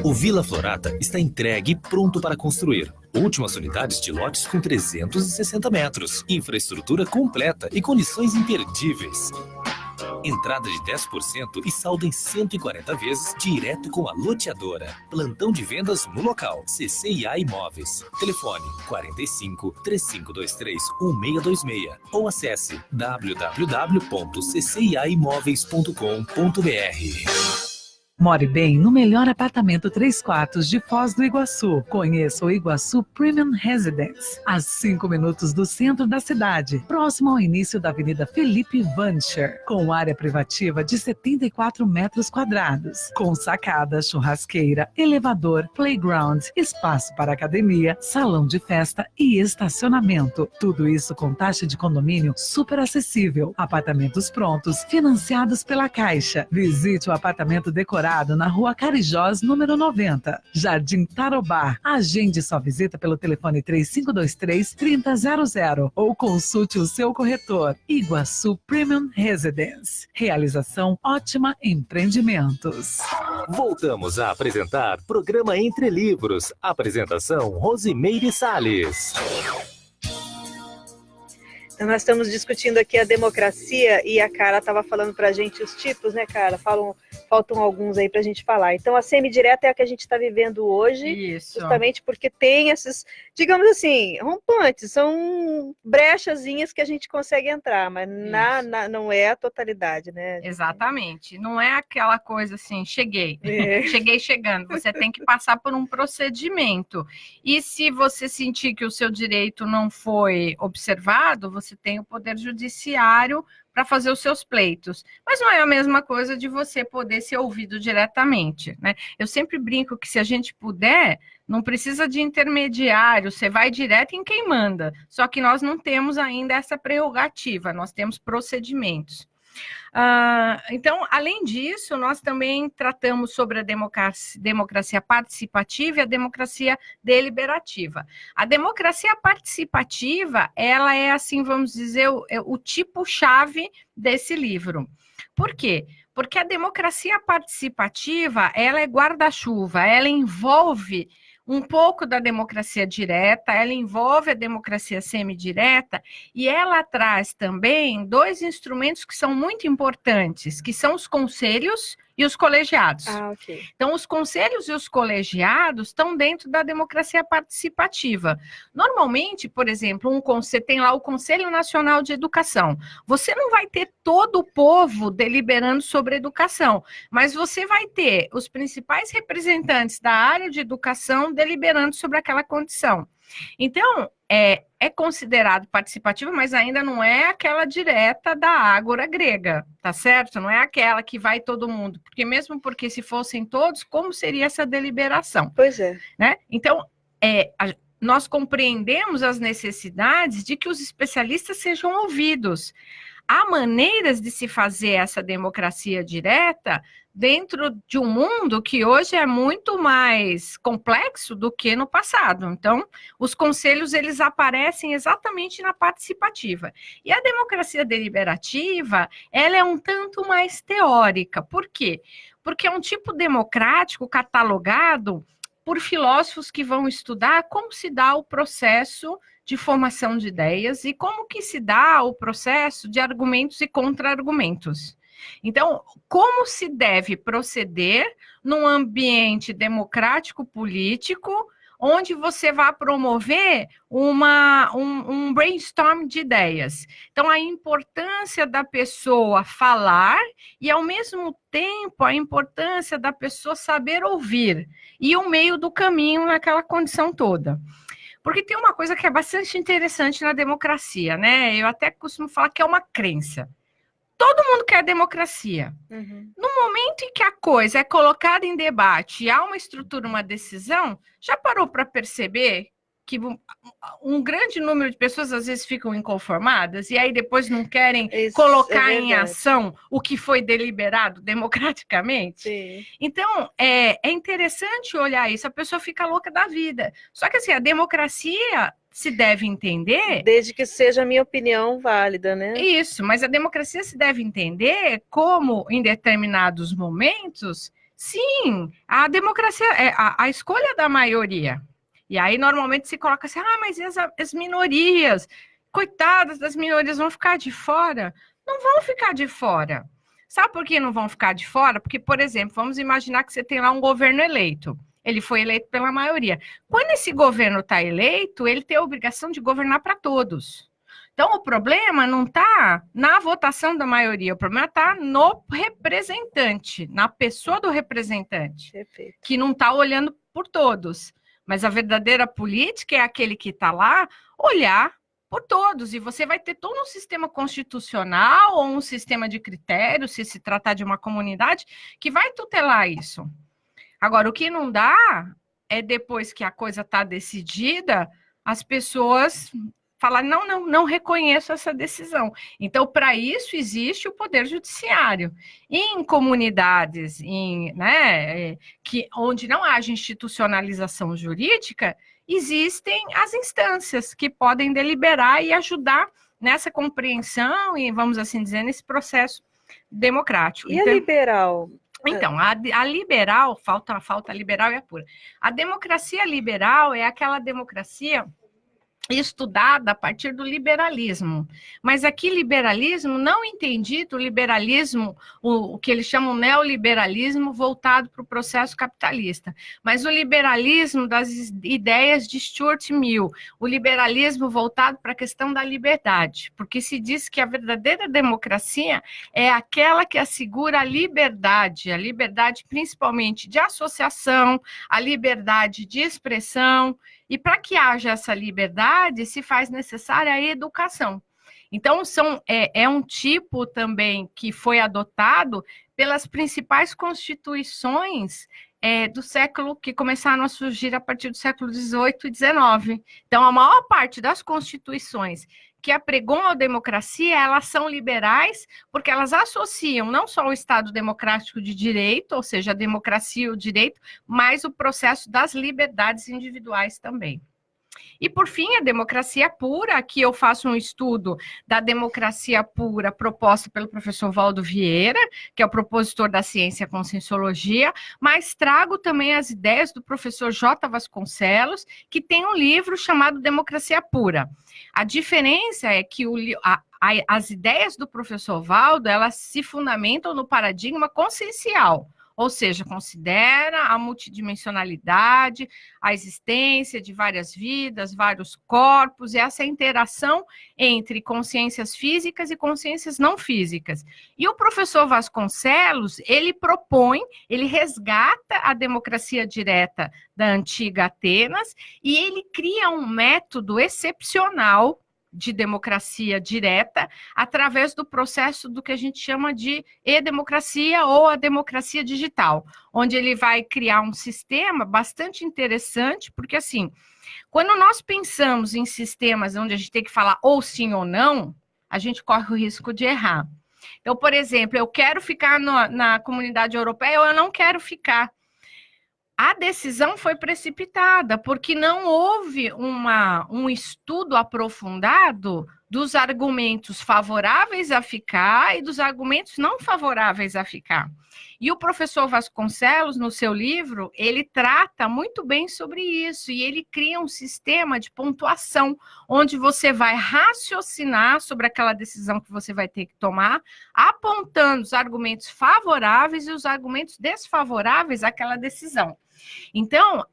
O Vila Florata está entregue e pronto para construir. Últimas unidades de lotes com 360 metros, infraestrutura completa e condições imperdíveis. Entrada de 10% e saldo em 140 vezes direto com a loteadora. Plantão de vendas no local. CCIA Imóveis. Telefone 45 3523 1626 ou acesse www.cciaimoveis.com.br. More bem no melhor apartamento 3 quartos de Foz do Iguaçu. Conheça o Iguaçu Premium Residence, a 5 minutos do centro da cidade, próximo ao início da Avenida Felipe Vancher, com área privativa de 74 metros quadrados, com sacada, churrasqueira, elevador, playground, espaço para academia, salão de festa e estacionamento. Tudo isso com taxa de condomínio super acessível. Apartamentos prontos, financiados pela Caixa. Visite o apartamento decorado na Rua Carijós, número 90, Jardim Tarobá. Agende sua visita pelo telefone 3523-3000 ou consulte o seu corretor. Iguaçu Premium Residence. Realização Ótima Empreendimentos. Voltamos a apresentar Programa Entre Livros. Apresentação Rosimeire Salles. Então, nós estamos discutindo aqui a democracia e a Carla estava falando para a gente os tipos, né, Carla? Faltam alguns aí para a gente falar. Então, a semidireta é a que a gente está vivendo hoje, Isso. justamente porque tem esses, digamos assim, rompantes, são brechazinhas que a gente consegue entrar, mas não é a totalidade, né? Exatamente. Não é aquela coisa assim, cheguei. É. Cheguei chegando. Você tem que passar por um procedimento. E se você sentir que o seu direito não foi observado, você tem o poder judiciário para fazer os seus pleitos. Mas não é a mesma coisa de você poder ser ouvido diretamente, né? Eu sempre brinco que se a gente puder, não precisa de intermediário, você vai direto em quem manda. Só que nós não temos ainda essa prerrogativa, nós temos procedimentos. Então, além disso, nós também tratamos sobre a democracia participativa e a democracia deliberativa. A democracia participativa, ela é, assim, vamos dizer, o tipo-chave desse livro. Por quê? Porque a democracia participativa, ela é guarda-chuva, ela envolve um pouco da democracia direta, ela envolve a democracia semidireta e ela traz também 2 instrumentos que são muito importantes, que são os conselhos e os colegiados. Ok. Então, os conselhos e os colegiados estão dentro da democracia participativa. Normalmente, por exemplo, você tem lá o Conselho Nacional de Educação. Você não vai ter todo o povo deliberando sobre educação, mas você vai ter os principais representantes da área de educação deliberando sobre aquela condição. Então, é considerado participativo, mas ainda não é aquela direta da ágora grega, tá certo? Não é aquela que vai todo mundo, porque se fossem todos, como seria essa deliberação? Pois é. Né? Então, nós compreendemos as necessidades de que os especialistas sejam ouvidos. Há maneiras de se fazer essa democracia direta dentro de um mundo que hoje é muito mais complexo do que no passado. Então, os conselhos, eles aparecem exatamente na participativa. E a democracia deliberativa, ela é um tanto mais teórica. Por quê? Porque é um tipo democrático catalogado por filósofos que vão estudar como se dá o processo de formação de ideias e como que se dá o processo de argumentos e contra-argumentos. Então, como se deve proceder num ambiente democrático político, onde você vai promover um brainstorm de ideias. Então, a importância da pessoa falar e, ao mesmo tempo, a importância da pessoa saber ouvir e o meio do caminho naquela condição toda. Porque tem uma coisa que é bastante interessante na democracia, né? Eu até costumo falar que é uma crença. Todo mundo quer democracia. Uhum. No momento em que a coisa é colocada em debate e há uma estrutura, uma decisão, já parou para perceber que um grande número de pessoas às vezes ficam inconformadas e aí depois não querem colocar em ação o que foi deliberado democraticamente? Sim. Então, é interessante olhar isso, a pessoa fica louca da vida. Só que assim, a democracia se deve entender... Desde que seja a minha opinião válida, né? Isso, mas a democracia se deve entender como, em determinados momentos, sim, a democracia é a escolha da maioria. E aí, normalmente, se coloca assim, mas e as minorias? Coitadas das minorias, vão ficar de fora? Não vão ficar de fora. Sabe por que não vão ficar de fora? Porque, por exemplo, vamos imaginar que você tem lá um governo eleito. Ele foi eleito pela maioria. Quando esse governo está eleito, ele tem a obrigação de governar para todos. Então, o problema não está na votação da maioria, o problema está no representante, na pessoa do representante, Perfeito. que não está olhando por todos. Mas a verdadeira política é aquele que está lá olhar por todos. E você vai ter todo um sistema constitucional ou um sistema de critérios, se tratar de uma comunidade, que vai tutelar isso. Agora, o que não dá é, depois que a coisa está decidida, as pessoas falarem, não reconheço essa decisão. Então, para isso, existe o Poder Judiciário. Em comunidades onde não haja institucionalização jurídica, existem as instâncias que podem deliberar e ajudar nessa compreensão e, vamos assim dizer, nesse processo democrático. E a liberal? Então, a liberal, falta liberal e a pura. A democracia liberal é aquela democracia estudada a partir do liberalismo. Mas aqui liberalismo não entendido, liberalismo, o que eles chamam neoliberalismo voltado para o processo capitalista, mas o liberalismo das ideias de Stuart Mill, o liberalismo voltado para a questão da liberdade, porque se diz que a verdadeira democracia é aquela que assegura a liberdade principalmente de associação, a liberdade de expressão. E para que haja essa liberdade, se faz necessária a educação. Então, é um tipo também que foi adotado pelas principais constituições do século, que começaram a surgir a partir do século XVIII e XIX. Então, a maior parte das constituições que apregoam a democracia, elas são liberais, porque elas associam não só o Estado democrático de direito, ou seja, a democracia e o direito, mas o processo das liberdades individuais também. E, por fim, a democracia pura. Aqui eu faço um estudo da democracia pura proposta pelo professor Valdo Vieira, que é o propositor da ciência conscienciologia, mas trago também as ideias do professor J. Vasconcelos, que tem um livro chamado Democracia Pura. A diferença é que as ideias do professor Valdo, elas se fundamentam no paradigma consciencial, ou seja, considera a multidimensionalidade, a existência de várias vidas, vários corpos, e essa interação entre consciências físicas e consciências não físicas. E o professor Vasconcelos, ele resgata a democracia direta da antiga Atenas, e ele cria um método excepcional de democracia direta, através do processo do que a gente chama de e-democracia ou a democracia digital, onde ele vai criar um sistema bastante interessante, porque assim, quando nós pensamos em sistemas onde a gente tem que falar ou sim ou não, a gente corre o risco de errar. Então, por exemplo, eu quero ficar na comunidade europeia ou eu não quero ficar. A decisão foi precipitada, porque não houve um estudo aprofundado dos argumentos favoráveis a ficar e dos argumentos não favoráveis a ficar. E o professor Vasconcelos, no seu livro, ele trata muito bem sobre isso, e ele cria um sistema de pontuação, onde você vai raciocinar sobre aquela decisão que você vai ter que tomar, apontando os argumentos favoráveis e os argumentos desfavoráveis àquela decisão. Então,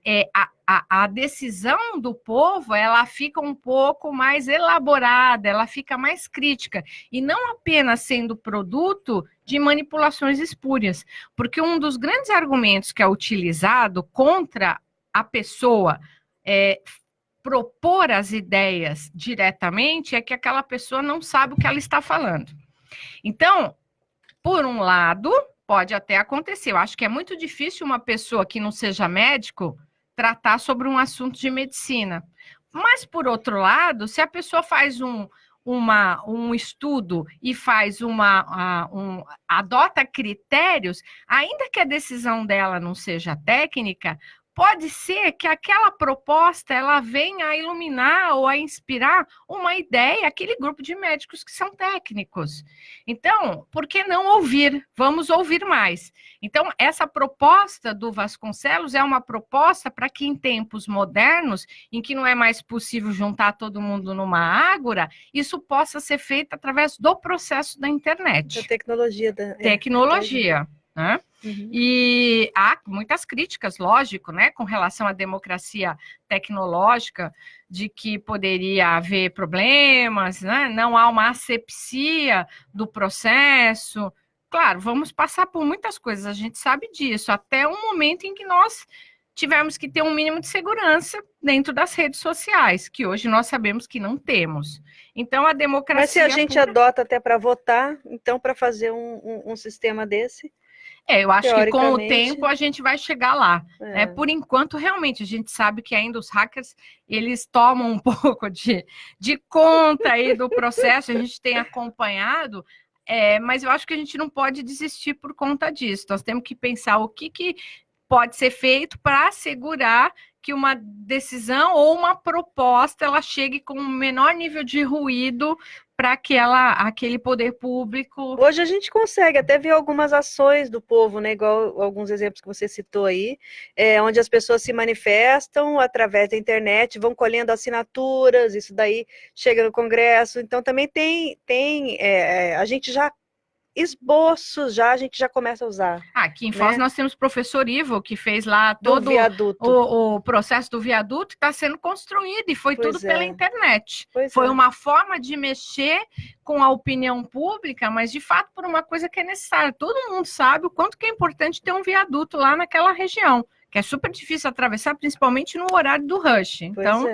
a decisão do povo, ela fica um pouco mais elaborada, ela fica mais crítica, e não apenas sendo produto de manipulações espúrias, porque um dos grandes argumentos que é utilizado contra a pessoa propor as ideias diretamente é que aquela pessoa não sabe o que ela está falando. Então, por um lado, pode até acontecer. Eu acho que é muito difícil uma pessoa que não seja médico tratar sobre um assunto de medicina. Mas, por outro lado, se a pessoa faz um estudo e faz adota critérios, ainda que a decisão dela não seja técnica, pode ser que aquela proposta ela venha a iluminar ou a inspirar uma ideia, aquele grupo de médicos que são técnicos. Então, por que não ouvir? Vamos ouvir mais. Então, essa proposta do Vasconcelos é uma proposta para que em tempos modernos, em que não é mais possível juntar todo mundo numa ágora, isso possa ser feito através do processo da internet. Da tecnologia. Tecnologia, né? Uhum. E há muitas críticas, lógico, né, com relação à democracia tecnológica, de que poderia haver problemas, né, não há uma asepsia do processo. Claro, vamos passar por muitas coisas, a gente sabe disso, até um momento em que nós tivemos que ter um mínimo de segurança dentro das redes sociais, que hoje nós sabemos que não temos. Então, a democracia... Mas se a gente adota até para votar, então, para fazer um sistema desse... eu acho que com o tempo a gente vai chegar lá. Né? Por enquanto, realmente, a gente sabe que ainda os hackers, eles tomam um pouco de conta aí do processo, a gente tem acompanhado, mas eu acho que a gente não pode desistir por conta disso. Nós temos que pensar o que pode ser feito para assegurar que uma decisão ou uma proposta ela chegue com o menor nível de ruído para aquele poder público. Hoje a gente consegue até ver algumas ações do povo, né? Igual alguns exemplos que você citou aí, onde as pessoas se manifestam através da internet, vão colhendo assinaturas, isso daí chega no Congresso. Então também a gente já esboços a gente já começa a usar. Aqui em Foz nós temos o professor Ivo, que fez lá todo o processo do viaduto que está sendo construído, e foi tudo pela internet. Foi uma forma de mexer com a opinião pública, mas de fato por uma coisa que é necessária. Todo mundo sabe o quanto que é importante ter um viaduto lá naquela região, que é super difícil atravessar, principalmente no horário do rush. Então,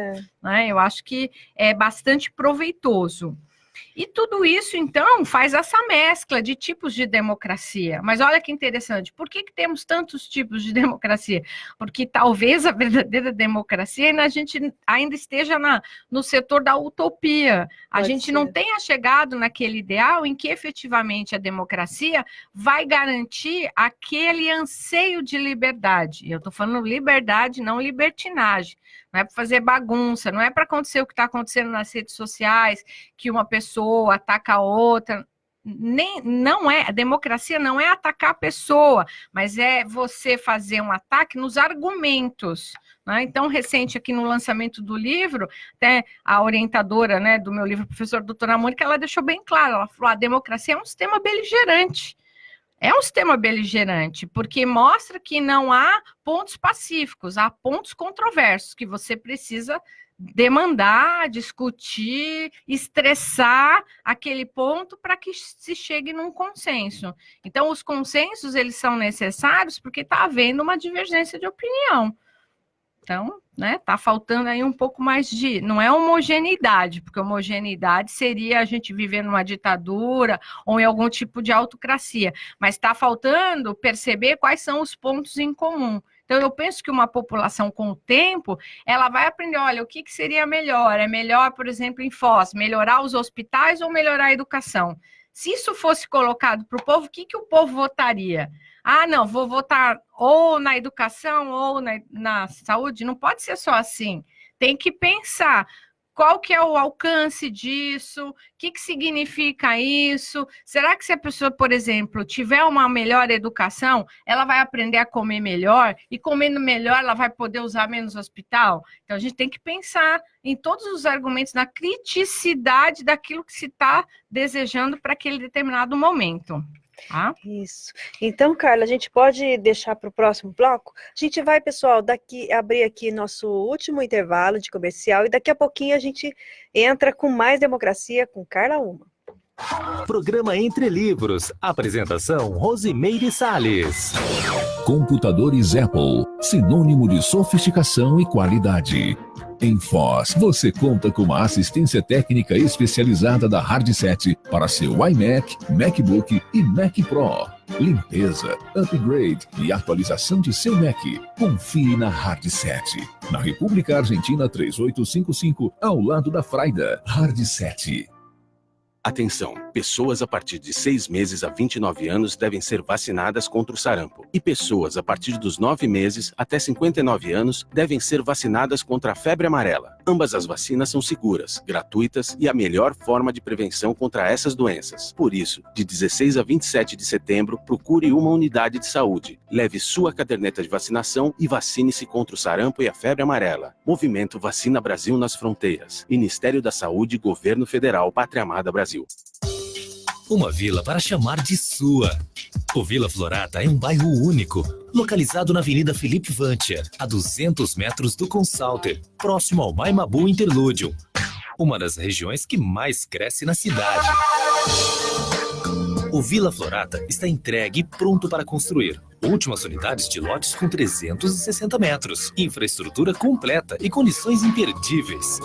eu acho que é bastante proveitoso. E tudo isso, então, faz essa mescla de tipos de democracia. Mas olha que interessante, por que temos tantos tipos de democracia? Porque talvez a verdadeira democracia a gente ainda esteja no setor da utopia. A gente não tenha chegado naquele ideal em que efetivamente a democracia vai garantir aquele anseio de liberdade. Eu estou falando liberdade, não libertinagem. Não é para fazer bagunça, não é para acontecer o que está acontecendo nas redes sociais, que uma pessoa ataca a outra. Não é, a democracia não é atacar a pessoa, mas é você fazer um ataque nos argumentos. Né? Então, recente aqui no lançamento do livro, até a orientadora, né, do meu livro, a professora doutora Mônica, ela deixou bem claro, ela falou, a democracia é um sistema beligerante. É um sistema beligerante, porque mostra que não há pontos pacíficos, há pontos controversos, que você precisa demandar, discutir, estressar aquele ponto para que se chegue num consenso. Então, os consensos, eles são necessários porque está havendo uma divergência de opinião. Então, né, tá faltando aí um pouco mais não é homogeneidade, porque homogeneidade seria a gente viver numa ditadura ou em algum tipo de autocracia, mas está faltando perceber quais são os pontos em comum. Então, eu penso que uma população, com o tempo, ela vai aprender, olha, o que seria melhor? É melhor, por exemplo, em Foz, melhorar os hospitais ou melhorar a educação? Se isso fosse colocado para o povo, o que o povo votaria? Ah, não, vou votar ou na educação ou na saúde. Não pode ser só assim. Tem que pensar qual que é o alcance disso, o que significa isso. Será que se a pessoa, por exemplo, tiver uma melhor educação, ela vai aprender a comer melhor? E comendo melhor, ela vai poder usar menos hospital? Então, a gente tem que pensar em todos os argumentos, na criticidade daquilo que se está desejando para aquele determinado momento. Ah. Isso. Então, Carla, a gente pode deixar para o próximo bloco? A gente vai, pessoal, abrir aqui nosso último intervalo de comercial e daqui a pouquinho a gente entra com mais democracia com Carla Uma. Programa Entre Livros. Apresentação Rosimeire Salles. Computadores Apple, sinônimo de sofisticação e qualidade. Em Foz, você conta com uma assistência técnica especializada da Hardset para seu iMac, MacBook e Mac Pro. Limpeza, upgrade e atualização de seu Mac. Confie na Hardset. Na República Argentina 3855, ao lado da Fraida. Hardset. Atenção, pessoas a partir de 6 meses a 29 anos devem ser vacinadas contra o sarampo. E pessoas a partir dos 9 meses até 59 anos devem ser vacinadas contra a febre amarela. Ambas as vacinas são seguras, gratuitas e a melhor forma de prevenção contra essas doenças. Por isso, de 16 a 27 de setembro, procure uma unidade de saúde. Leve sua caderneta de vacinação e vacine-se contra o sarampo e a febre amarela. Movimento Vacina Brasil nas Fronteiras. Ministério da Saúde, Governo Federal, Pátria Amada Brasil. Uma vila para chamar de sua. O Vila Florata é um bairro único, localizado na Avenida Felipe Vancher, a 200 metros do Consalter, próximo ao Maimabu Interlúdio, uma das regiões que mais cresce na cidade. O Vila Florata está entregue e pronto para construir. Últimas unidades de lotes com 360 metros, infraestrutura completa e condições imperdíveis.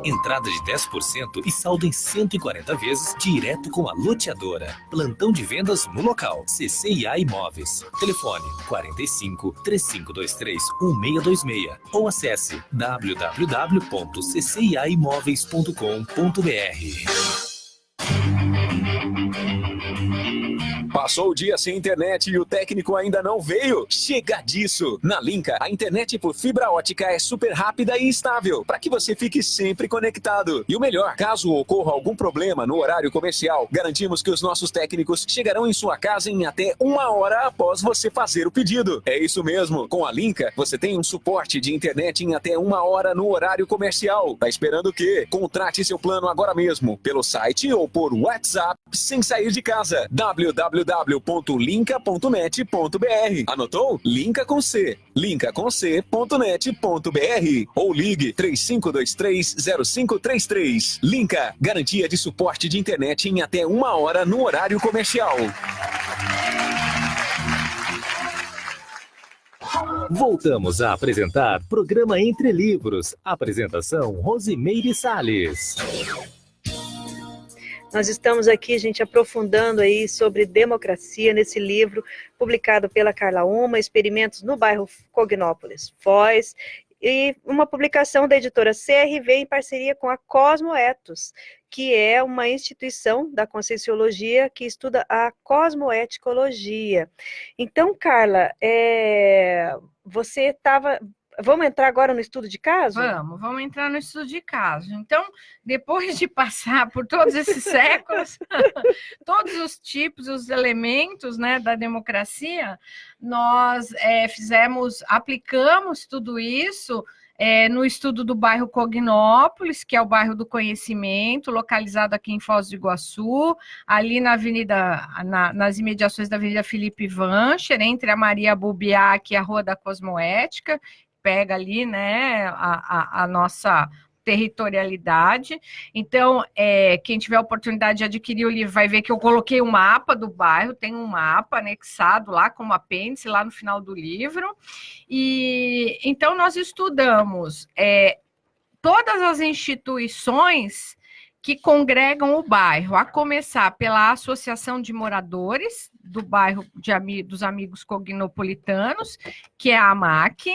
Entrada de 10% e saldo em 140 vezes direto com a loteadora. Plantão de vendas no local. CCIA Imóveis. Telefone 45 3523 1626 ou acesse www.cciaimoveis.com.br. Passou o dia sem internet e o técnico ainda não veio? Chega disso! Na Linka, a internet por fibra ótica é super rápida e estável, para que você fique sempre conectado. E o melhor, caso ocorra algum problema no horário comercial, garantimos que os nossos técnicos chegarão em sua casa em até 1 hora após você fazer o pedido. É isso mesmo, com a Linka, você tem um suporte de internet em até 1 hora no horário comercial. Tá esperando o quê? Contrate seu plano agora mesmo, pelo site ou por WhatsApp, sem sair de casa. www.linka.net.br. Anotou? Linka com C. linkaconc.net.br ou ligue 35230533. Linka, garantia de suporte de internet em até 1 hora no horário comercial. Voltamos a apresentar Programa Entre Livros. Apresentação Rosimeire Salles. Nós estamos aqui, gente, aprofundando aí sobre democracia nesse livro publicado pela Carla Uma, Experimentos no bairro Cognópolis, Foz, e uma publicação da editora CRV em parceria com a Cosmoethos, que é uma instituição da Conscienciologia que estuda a cosmoeticologia. Então, Carla, você estava... Vamos entrar agora no estudo de caso? Vamos entrar no estudo de caso. Então, depois de passar por todos esses séculos, todos os tipos, os elementos, né, da democracia, nós aplicamos tudo isso no estudo do bairro Cognópolis, que é o bairro do conhecimento, localizado aqui em Foz do Iguaçu, ali na avenida, nas imediações da Avenida Felipe Vancher, entre a Maria Bubiac e a Rua da Cosmoética, pega ali, né, a nossa territorialidade. Então, quem tiver a oportunidade de adquirir o livro vai ver que eu coloquei o mapa do bairro, tem um mapa anexado lá como apêndice, lá no final do livro. E então nós estudamos todas as instituições que congregam o bairro, a começar pela Associação de Moradores do bairro dos Amigos Cognopolitanos, que é a AMAC,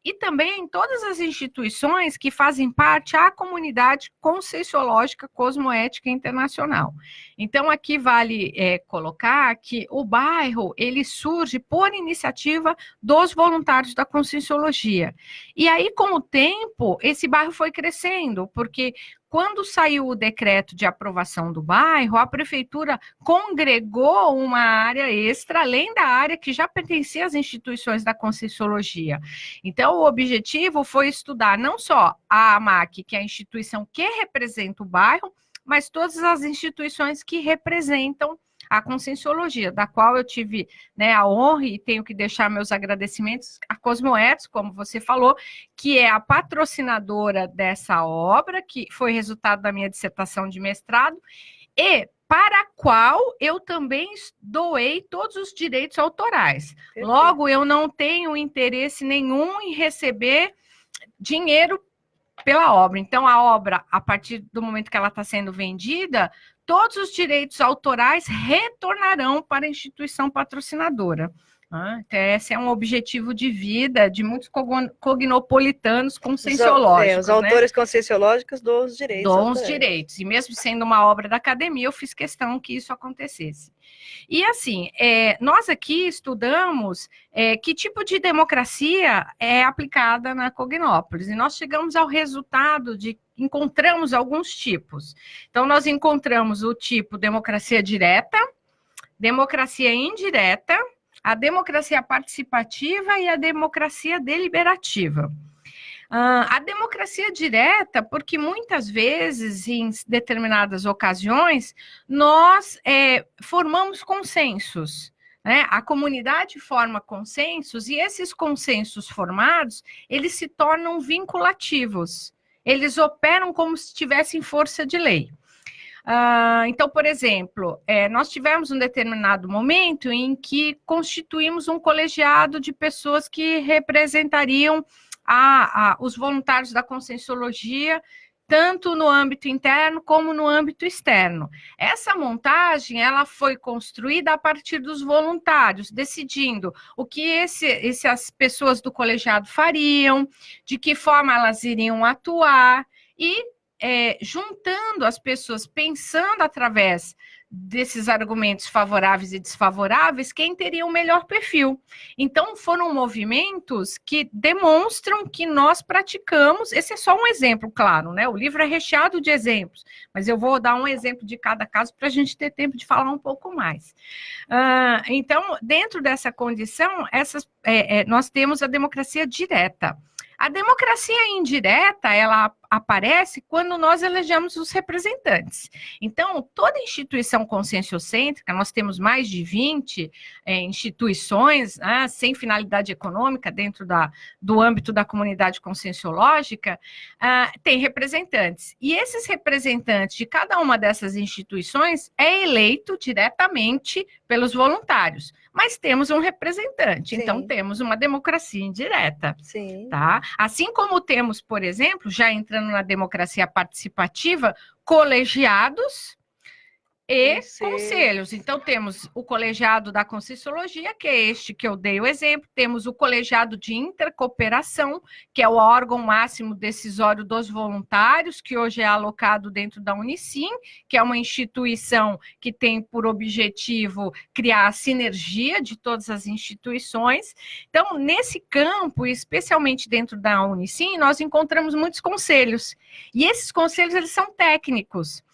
e também todas as instituições que fazem parte da comunidade conscienciológica cosmoética internacional. Então, aqui vale colocar que o bairro, ele surge por iniciativa dos voluntários da Conscienciologia. E aí, com o tempo, esse bairro foi crescendo, porque quando saiu o decreto de aprovação do bairro, a prefeitura congregou uma área extra, além da área que já pertencia às instituições da Conscienciologia. Então, o objetivo foi estudar não só a AMAC, que é a instituição que representa o bairro, mas todas as instituições que representam a Conscienciologia, da qual eu tive, né, a honra e tenho que deixar meus agradecimentos à Cosmoetos, como você falou, que é a patrocinadora dessa obra, que foi resultado da minha dissertação de mestrado, e para a qual eu também doei todos os direitos autorais. Perfeito. Logo, eu não tenho interesse nenhum em receber dinheiro pela obra. Então, a obra, a partir do momento que ela está sendo vendida, todos os direitos autorais retornarão para a instituição patrocinadora. Então, esse é um objetivo de vida de muitos cognopolitanos conscienciológicos. Os autores conscienciológicos dão os direitos. Dão os direitos. E mesmo sendo uma obra da academia, eu fiz questão que isso acontecesse. E assim, nós aqui estudamos que tipo de democracia é aplicada na Cognópolis. E nós chegamos ao resultado de encontramos alguns tipos. Então, nós encontramos o tipo democracia direta, democracia indireta, a democracia participativa e a democracia deliberativa. A democracia direta, porque muitas vezes, em determinadas ocasiões, nós formamos consensos, né? A comunidade forma consensos e esses consensos formados, eles se tornam vinculativos. Eles operam como se tivessem força de lei. Então, por exemplo, nós tivemos um determinado momento em que constituímos um colegiado de pessoas que representariam os voluntários da Conscienciologia, tanto no âmbito interno como no âmbito externo. Essa montagem, ela foi construída a partir dos voluntários, decidindo o que essas pessoas do colegiado fariam, de que forma elas iriam atuar e juntando as pessoas, pensando através desses argumentos favoráveis e desfavoráveis, quem teria o melhor perfil. Então, foram movimentos que demonstram que nós praticamos, esse é só um exemplo, claro, né? O livro é recheado de exemplos, mas eu vou dar um exemplo de cada caso para a gente ter tempo de falar um pouco mais. Então, dentro dessa condição, nós temos a democracia direta. A democracia indireta, ela aparece quando nós elegemos os representantes. Então, toda instituição conscienciocêntrica, nós temos mais de 20 instituições sem finalidade econômica dentro do âmbito da comunidade conscienciológica, tem representantes. E esses representantes de cada uma dessas instituições é eleito diretamente pelos voluntários. Mas temos um representante, sim. Então temos uma democracia indireta. Sim. Tá? Assim como temos, por exemplo, já entrando na democracia participativa, colegiados e conselhos. Então, temos o colegiado da Conscienciologia, que é este que eu dei o exemplo, temos o colegiado de intercooperação, que é o órgão máximo decisório dos voluntários, que hoje é alocado dentro da Unicim, que é uma instituição que tem por objetivo criar a sinergia de todas as instituições. Então, nesse campo, especialmente dentro da Unicim, nós encontramos muitos conselhos, e esses conselhos, eles são técnicos.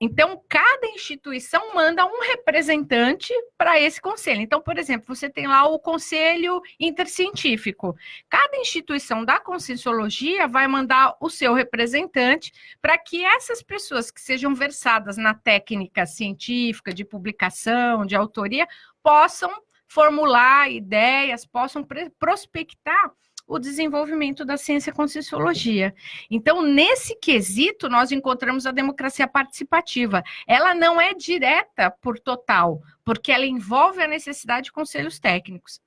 Então, cada instituição manda um representante para esse conselho. Então, por exemplo, você tem lá o Conselho Intercientífico. Cada instituição da Conscienciologia vai mandar o seu representante para que essas pessoas que sejam versadas na técnica científica, de publicação, de autoria, possam formular ideias, possam prospectar o desenvolvimento da ciência conscienciologia. Então, nesse quesito, nós encontramos a democracia participativa. Ela não é direta por total, porque ela envolve a necessidade de conselhos técnicos.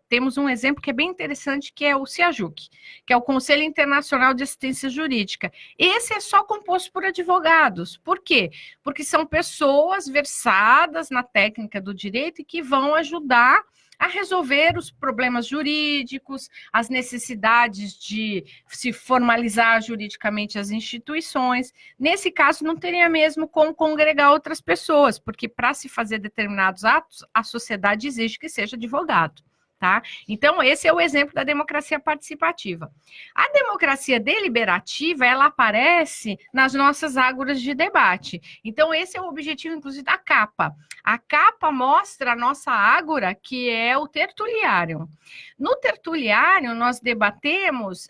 Temos um exemplo que é bem interessante, que é o CIAJUC, que é o Conselho Internacional de Assistência Jurídica. Esse é só composto por advogados. Por quê? Porque são pessoas versadas na técnica do direito e que vão ajudar a resolver os problemas jurídicos, as necessidades de se formalizar juridicamente as instituições. Nesse caso, não teria mesmo como congregar outras pessoas, porque para se fazer determinados atos, a sociedade exige que seja advogado. Tá? Então, esse é o exemplo da democracia participativa. A democracia deliberativa, ela aparece nas nossas ágoras de debate. Então, esse é o objetivo, inclusive, da capa. A capa mostra a nossa ágora, que é o tertuliário. No tertuliário, nós debatemos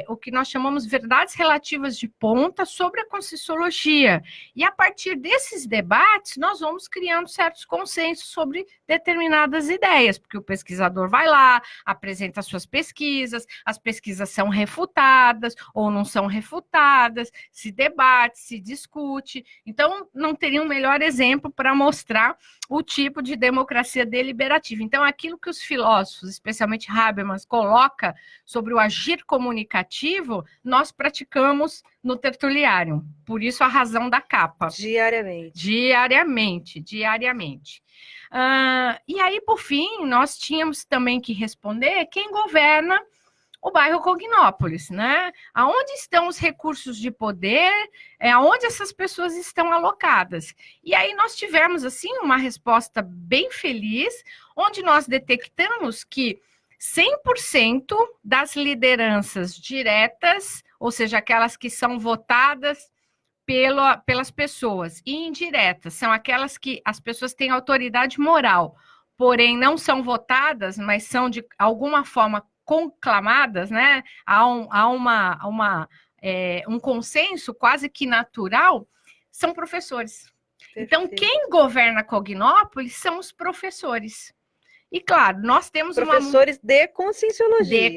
o que nós chamamos verdades relativas de ponta sobre a Conscienciologia. E, a partir desses debates, nós vamos criando certos consensos sobre determinadas ideias, porque o pesquisador vai lá, apresenta suas pesquisas, as pesquisas são refutadas ou não são refutadas, se debate, se discute. Então, não teria um melhor exemplo para mostrar o tipo de democracia deliberativa. Então, aquilo que os filósofos, especialmente Habermas, coloca sobre o agir comunicativo, nós praticamos no tertuliário. Por isso, a razão da capa. Diariamente. E aí, por fim, nós tínhamos também que responder quem governa o bairro Cognópolis, né? Aonde estão os recursos de poder, aonde essas pessoas estão alocadas. E aí nós tivemos, assim, uma resposta bem feliz, onde nós detectamos que 100% das diretas, ou seja, aquelas que são votadas pelas pessoas, e indiretas, são aquelas que as pessoas têm autoridade moral, porém não são votadas, mas são de alguma forma conclamadas, né? Há um consenso quase que natural, são professores. Perfeito. Então, quem governa Cognópolis são os professores. E, claro, nós temos professores de Conscienciologia.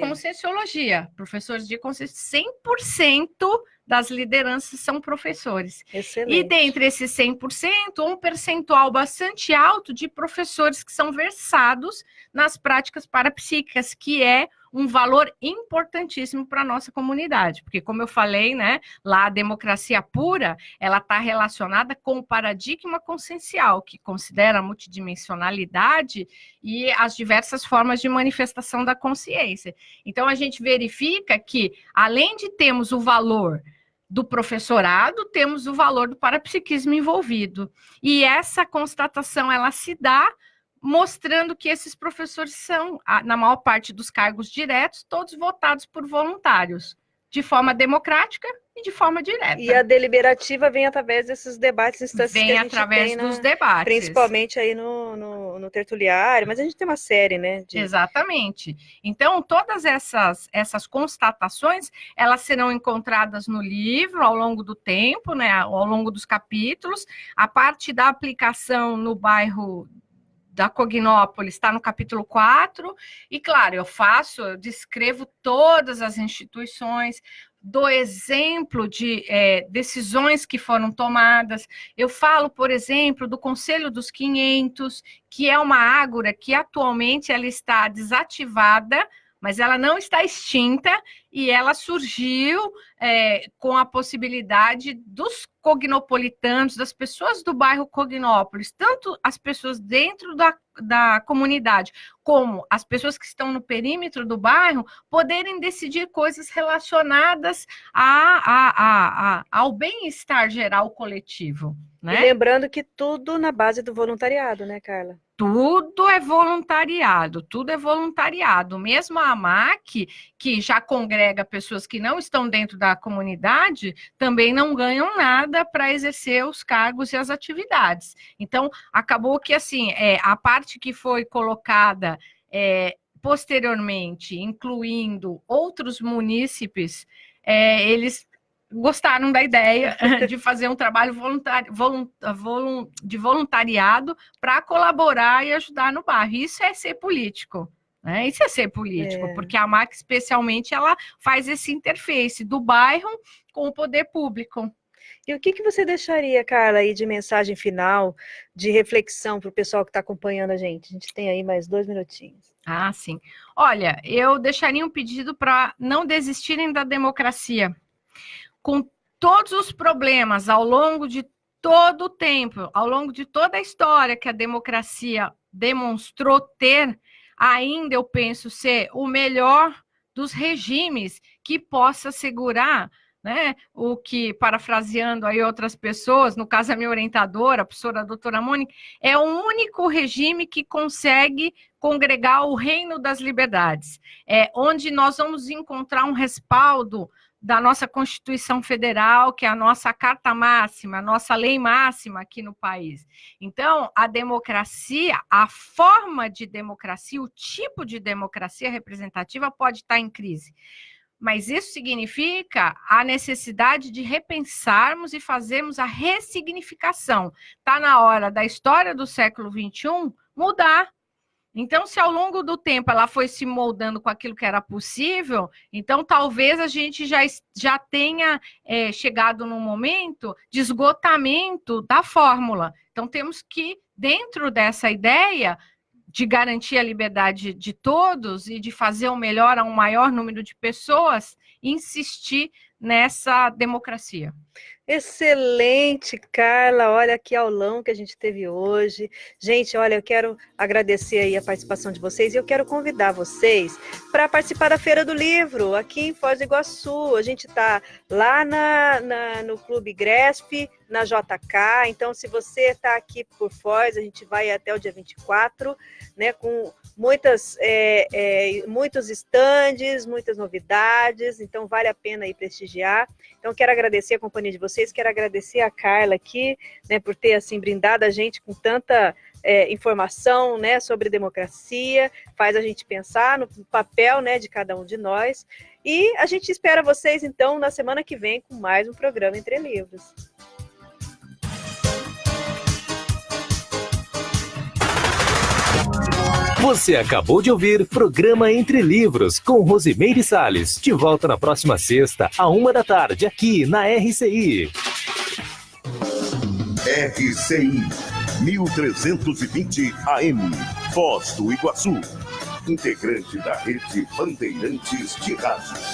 Professores de Conscienciologia. 100% das lideranças são professores. Excelente. E dentre esses 100%, um percentual bastante alto de professores que são versados nas práticas parapsíquicas, que é um valor importantíssimo para a nossa comunidade, porque, como eu falei, né, lá a democracia pura, ela está relacionada com o paradigma consciencial, que considera a multidimensionalidade e as diversas formas de manifestação da consciência. Então, a gente verifica que, além de termos o valor do professorado, temos o valor do parapsiquismo envolvido. E essa constatação, ela se dá mostrando que esses professores são, na maior parte dos cargos diretos, todos votados por voluntários, de forma democrática e de forma direta. E a deliberativa vem através desses debates instantes que a gente através dos debates. Principalmente aí no tertuliário, mas a gente tem uma série, né? Exatamente. Então, todas essas constatações, elas serão encontradas no livro ao longo do tempo, né? Ao longo dos capítulos. A parte da aplicação no bairro da Cognópolis está no capítulo 4, e claro, eu descrevo todas as instituições, dou exemplo de decisões que foram tomadas. Eu falo, por exemplo, do Conselho dos 500, que é uma ágora que atualmente ela está desativada, mas ela não está extinta, e ela surgiu com a possibilidade dos cognopolitanos, das pessoas do bairro Cognópolis, tanto as pessoas dentro da comunidade, como as pessoas que estão no perímetro do bairro, poderem decidir coisas relacionadas ao bem-estar geral coletivo. Né? E lembrando que tudo na base do voluntariado, né, Carla? Tudo é voluntariado. Mesmo a AMAC, que já congrega pessoas que não estão dentro da comunidade, também não ganham nada para exercer os cargos e as atividades. Então, acabou que, assim, a parte que foi colocada posteriormente, incluindo outros munícipes, eles gostaram da ideia de fazer um trabalho de voluntariado para colaborar e ajudar no bairro. Isso é ser político, né? Isso é ser político, porque a AMAC, especialmente, ela faz esse interface do bairro com o poder público. E o que você deixaria, Carla, aí de mensagem final, de reflexão para o pessoal que está acompanhando a gente? A gente tem aí mais 2 minutinhos. Ah, sim. Olha, eu deixaria um pedido para não desistirem da democracia. Com todos os problemas ao longo de todo o tempo, ao longo de toda a história que a democracia demonstrou ter, ainda eu penso ser o melhor dos regimes que possa assegurar, né, o que, parafraseando aí outras pessoas, no caso a minha orientadora, a professora doutora Mônica, é o único regime que consegue congregar o reino das liberdades, onde nós vamos encontrar um respaldo da nossa Constituição Federal, que é a nossa carta máxima, a nossa lei máxima aqui no país. Então, a democracia, a forma de democracia, o tipo de democracia representativa pode estar em crise. Mas isso significa a necessidade de repensarmos e fazermos a ressignificação. Está na hora da história do século XXI mudar. Então, se ao longo do tempo ela foi se moldando com aquilo que era possível, então talvez a gente já tenha chegado num momento de esgotamento da fórmula. Então, temos que, dentro dessa ideia de garantir a liberdade de todos e de fazer o melhor a um maior número de pessoas, insistir nessa democracia. Excelente, Carla. Olha que aulão que a gente teve hoje. Gente, olha, eu quero agradecer aí a participação de vocês e eu quero convidar vocês para participar da Feira do Livro aqui em Foz do Iguaçu. A gente está lá no Clube Gresp, na JK. Então, se você está aqui por Foz, a gente vai até o dia 24, né, com muitos estandes, muitas novidades. Então, vale a pena ir prestigiar. Então, quero agradecer a companhia de vocês, quero agradecer a Carla aqui, né, por ter, assim, brindado a gente com tanta informação, né, sobre democracia, faz a gente pensar no papel, né, de cada um de nós. E a gente espera vocês, então, na semana que vem, com mais um programa Entre Livros. Você acabou de ouvir Programa Entre Livros, com Rosimeire Salles. De volta na próxima sexta, à 13h, aqui na RCI. RCI 1320 AM, Foz do Iguaçu. Integrante da rede Bandeirantes de Rádio.